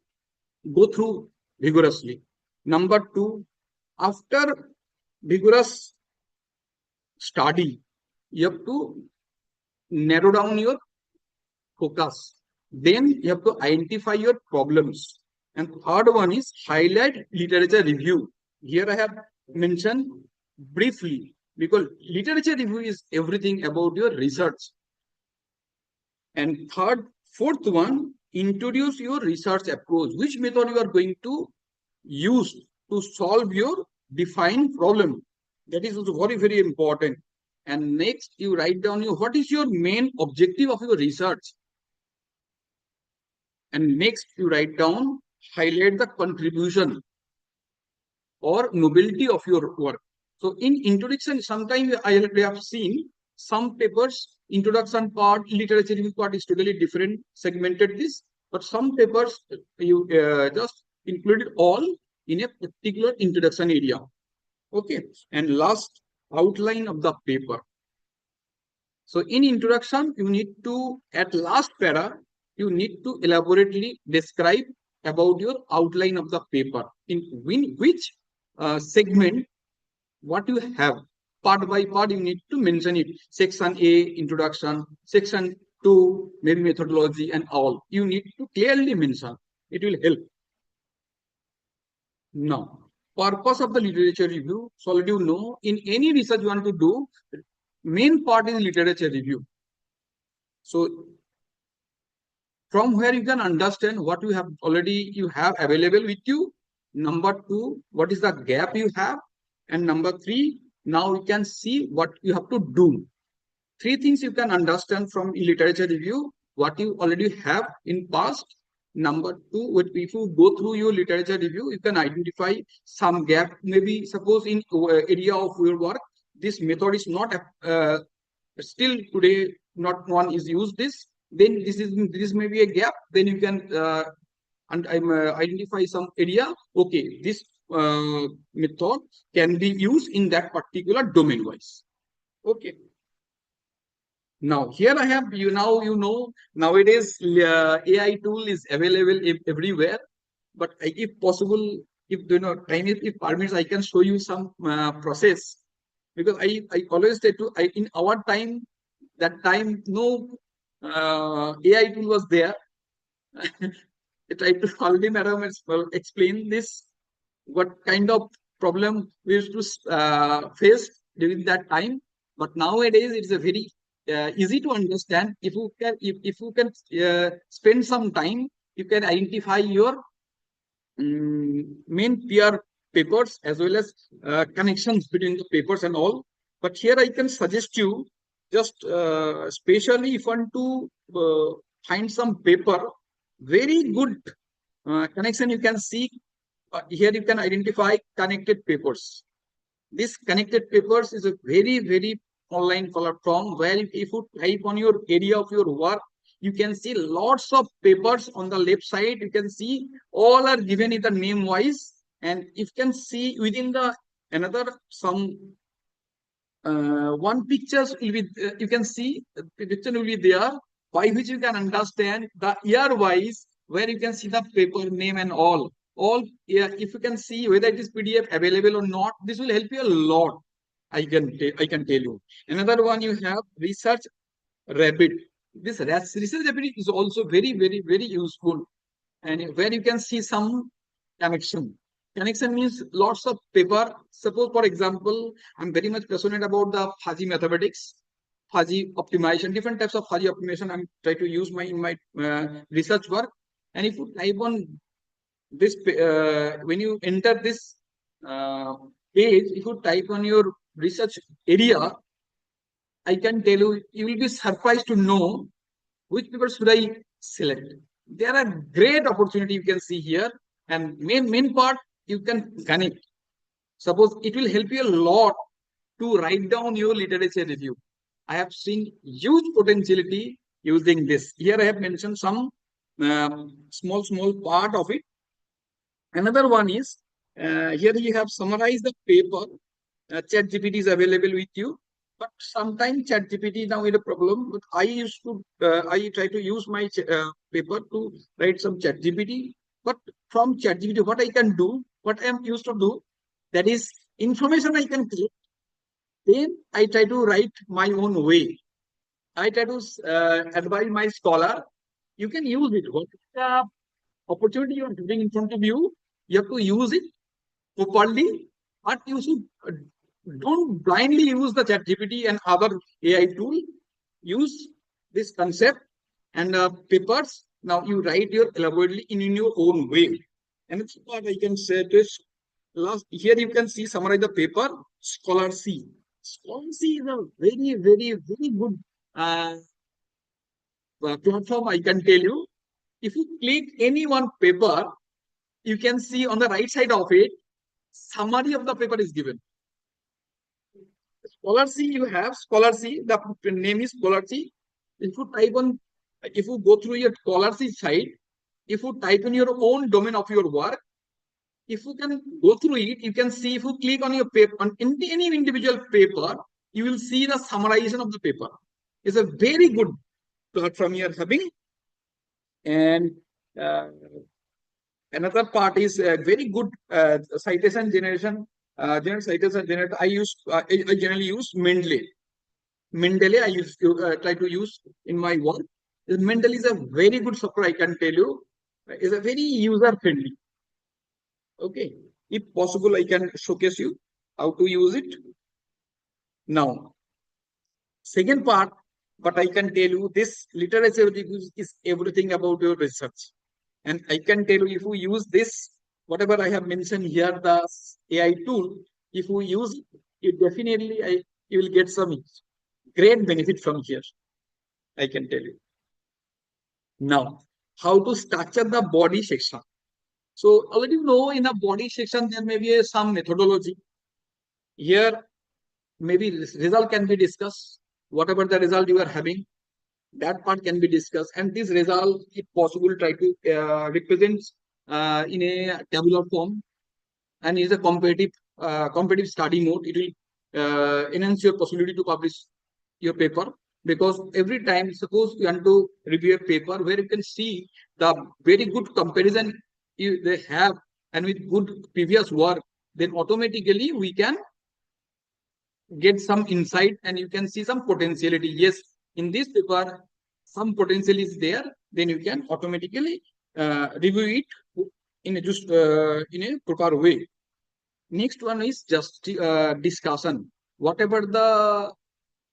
go through vigorously. Number two, after vigorous study, you have to narrow down your focus. Then you have to identify your problems. And third one is highlight literature review. Here I have mentioned briefly because literature review is everything about your research. And fourth one, introduce your research approach. Which method you are going to use to solve your defined problem. That is also very important. And next, you write down what is your main objective of your research. And next, you write down, highlight the contribution or nobility of your work. So in introduction, sometimes I have seen some papers, introduction part, literature review part is totally different, segmented this, but some papers you just included all in a particular introduction area. Okay, and last, outline of the paper. So in introduction, you need to, at last para, you need to elaborately describe about your outline of the paper, in which segment, what you have. Part by part, you need to mention it. Section A, introduction. Section 2, maybe methodology and all. You need to clearly mention. It will help. Now, purpose of the literature review. So already you know, in any research you want to do, main part is literature review. So from where you can understand what you have available with you. Number two, what is the gap you have? And number three, now you can see what you have to do. Three things you can understand from literature review, what you already have in past. Number two, if you go through your literature review, you can identify some gap. Maybe suppose in area of your work, this method is not still today, not one is used this. Then this may be a gap. Then you can identify some area. Okay, this method can be used in that particular domain wise. Okay. Now here I have you know nowadays AI tool is available everywhere. But if possible, if time if permits, I can show you some process, because I always say to in our time, that time no AI tool was there. I tried to already madam explain this, what kind of problem we used to face during that time. But nowadays it's a very easy to understand. If you can spend some time, you can identify your main peer papers as well as connections between the papers and all. But here I can suggest you just especially if you want to find some paper, very good connection you can see. Here you can identify connected papers. This connected papers is a very online platform where if you type on your area of your work, you can see lots of papers on the left side. You can see all are given in the name wise, and you can see within the another some one pictures will be you can see the picture will be there, by which you can understand the year wise, where you can see the paper name and all. Yeah, if you can see whether it is PDF available or not, this will help you a lot. I can tell you. Another one you have research rabbit. This research rabbit is also very useful, and where you can see some connection. Connection means lots of paper. Suppose, for example, I'm very much passionate about the fuzzy mathematics, fuzzy optimization, different types of fuzzy optimization. I'm trying to use in my research work. And if you type on this, when you enter this uh, page, if you type on your research area, I can tell you, you will be surprised to know which paper should I select. There are great opportunity you can see here, and main part you can connect. Suppose it will help you a lot to write down your literature review. I have seen huge potentiality using this. Here I have mentioned some small part of it. Another one is here you have summarized the paper. ChatGPT is available with you, but sometimes ChatGPT now is a problem. But I try to use my paper to write some ChatGPT. But from ChatGPT, what I can do, what I am used to do, that is information I can create. Then I try to write my own way. I try to advise my scholar. You can use it. What is the opportunity you are putting in front of you? You have to use it properly, but you should don't blindly use the ChatGPT and other AI tool. Use this concept and papers. Now you write your elaborately in your own way. And it's what I can say this last here you can see summarize the paper. Scholar C. Scholar C is a very good platform. I can tell you. If you click any one paper, you can see on the right side of it, summary of the paper is given. Scholar C, you have Scholar C, the name is Scholar C. If you go through your Scholar C site, if you type in your own domain of your work, if you can go through it, you can see if you click on your paper, on any individual paper, you will see the summarization of the paper. It's a very good platform you are having. And another part is very good citation generation. General citation generator. I generally use Mendeley. Mendeley I try to use in my work. Mendeley is a very good software. I can tell you, is a very user friendly. Okay, if possible, I can showcase you how to use it. Now, second part, but I can tell you this literature review is everything about your research. And I can tell you if you use this, whatever I have mentioned here, the AI tool, if you use it, definitely you will get some great benefit from here. I can tell you. Now, how to structure the body section. So already you know in a body section, there may be some methodology. Here, maybe result can be discussed. Whatever the result you are having, that part can be discussed. And this result, if possible, try to represent in a tabular form and is a competitive study mode. It will enhance your possibility to publish your paper, because every time, suppose you want to review a paper where you can see the very good comparison they have and with good previous work, then automatically we can get some insight and you can see some potentiality. Yes, in this paper, some potential is there, then you can automatically review it in a proper way. Next one is just discussion. Whatever the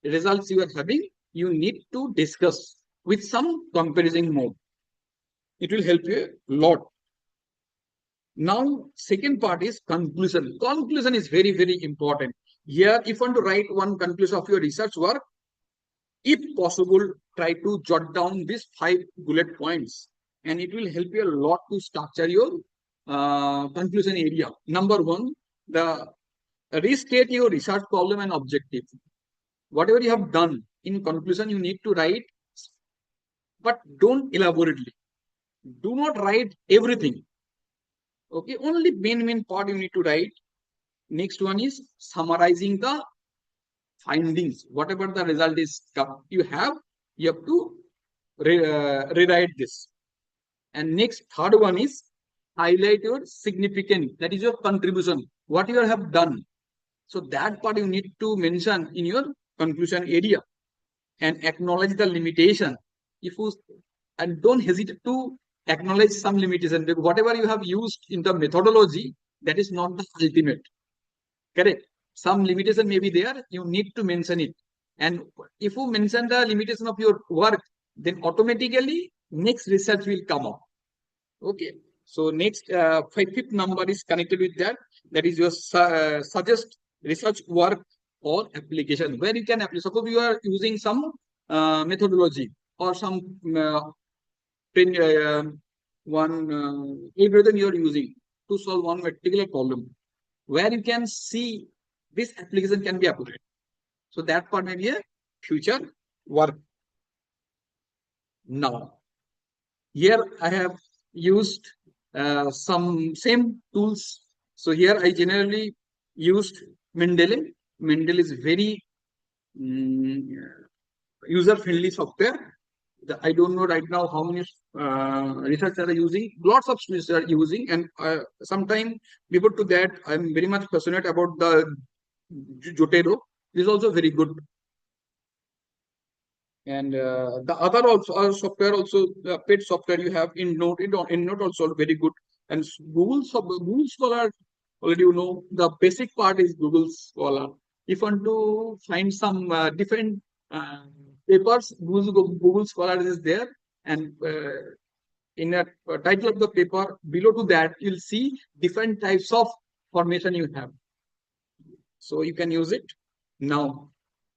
results you are having, you need to discuss with some comparison mode. It will help you a lot. Now, second part is conclusion. Conclusion is very important. Here, if you want to write one conclusion of your research work, if possible, try to jot down these 5 bullet points, and it will help you a lot to structure your conclusion area. Number 1, restate your research problem and objective. Whatever you have done in conclusion, you need to write, but don't elaborately. Do not write everything. Okay, only main part you need to write. Next one is summarizing the findings. Whatever the result is you have to rewrite this. And next, third one is highlight your significant, that is your contribution, what you have done. So that part you need to mention in your conclusion area and acknowledge the limitation. If you and don't hesitate to acknowledge some limitation. Whatever you have used in the methodology, that is not the ultimate. Correct. Some limitation may be there. You need to mention it. And if you mention the limitation of your work, then automatically next research will come up. Okay. So next fifth number is connected with that. That is your suggest research work or application where you can apply. Suppose you are using some methodology or some one algorithm you are using to solve one particular problem where you can see this application can be applied. So that part may be a future work. Now, here I have used some same tools. So here I generally used Mendeley. Mendeley is very user-friendly software. I don't know right now how many researchers are using. Lots of students are using, and sometime before to that, I'm very much passionate about the Jotero. This is also very good. And the other also software also paid software you have in Note. In Note also very good. And Google Scholar already you know the basic part is Google Scholar. If you want to find some different papers, Google Scholar is there, and in the title of the paper below to that you'll see different types of formation you have. So you can use it. Now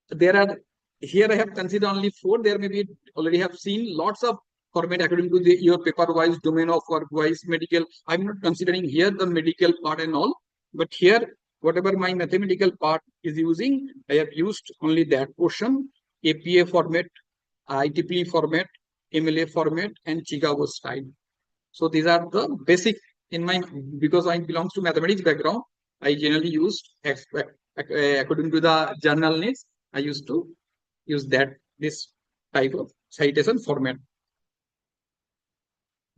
there are here I have considered only 4. There may be already have seen lots of format according to your paper wise, domain of work wise, medical. I'm not considering here the medical part and all, but here whatever my mathematical part is using, I have used only that portion, APA format, IEEE format, MLA format, and Chicago style. So these are the basic in my, because I belongs to mathematics background, I generally use according to the journal needs, I used to use this type of citation format.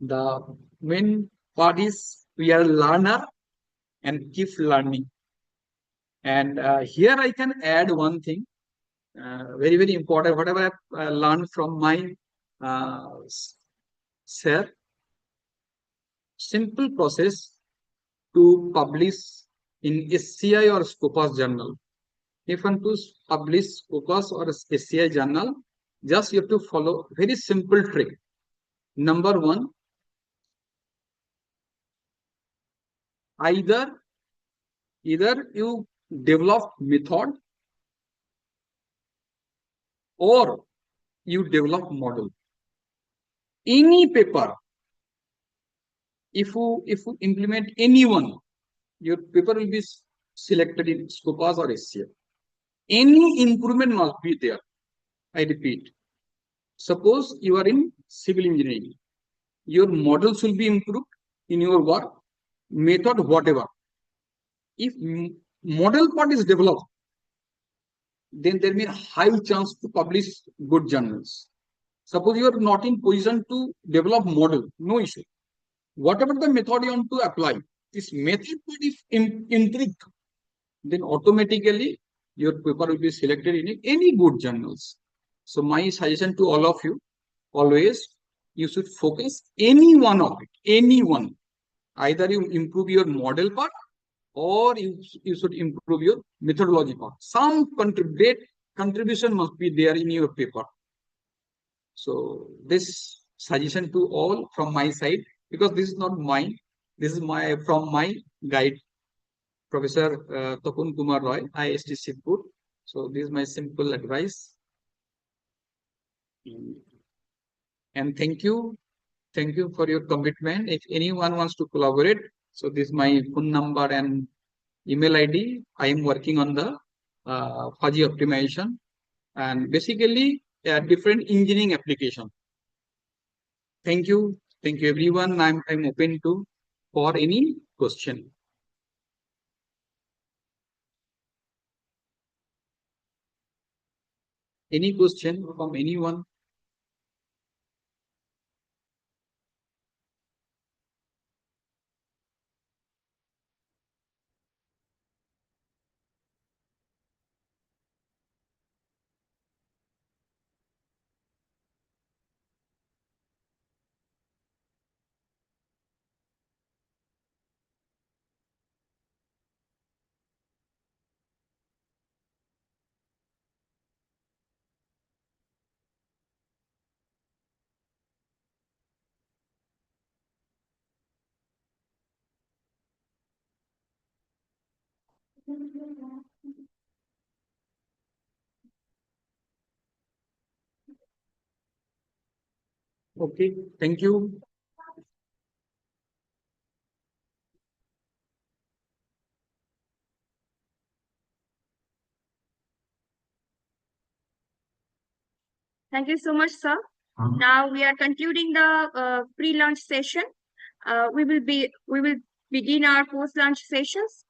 The main part is we are learner and keep learning. And here I can add one thing, very, very important, whatever I learned from my sir, simple process to publish in SCI or Scopus journal. If you want to publish Scopus or SCI journal, just you have to follow very simple trick. Number 1, either you develop method or you develop model. Any paper, if you implement any one, your paper will be selected in Scopus or SCI. Any improvement must be there. I repeat. Suppose you are in civil engineering, your models will be improved in your work, method, whatever. If model part is developed, then there may be a high chance to publish good journals. Suppose you are not in position to develop model, no issue. Whatever the method you want to apply, this method is improved, then automatically your paper will be selected in any good journals. So my suggestion to all of you, always you should focus any one of it, any one. Either you improve your model part or you should improve your methodology part. Some contribution must be there in your paper. So this suggestion to all from my side, because this is not mine, this is from my guide, Professor Tapun Kumar Roy, IST Sipur. So this is my simple advice. And thank you for your commitment. If anyone wants to collaborate, so this is my phone number and email ID. I am working on the fuzzy optimization and basically different engineering application. Thank you everyone. I'm open to for any question. Any question from anyone? Okay, thank you. Thank you so much, sir. Now we are concluding the pre-lunch session. We will begin our post-lunch sessions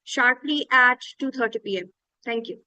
sharply at 2:30 p.m. Thank you.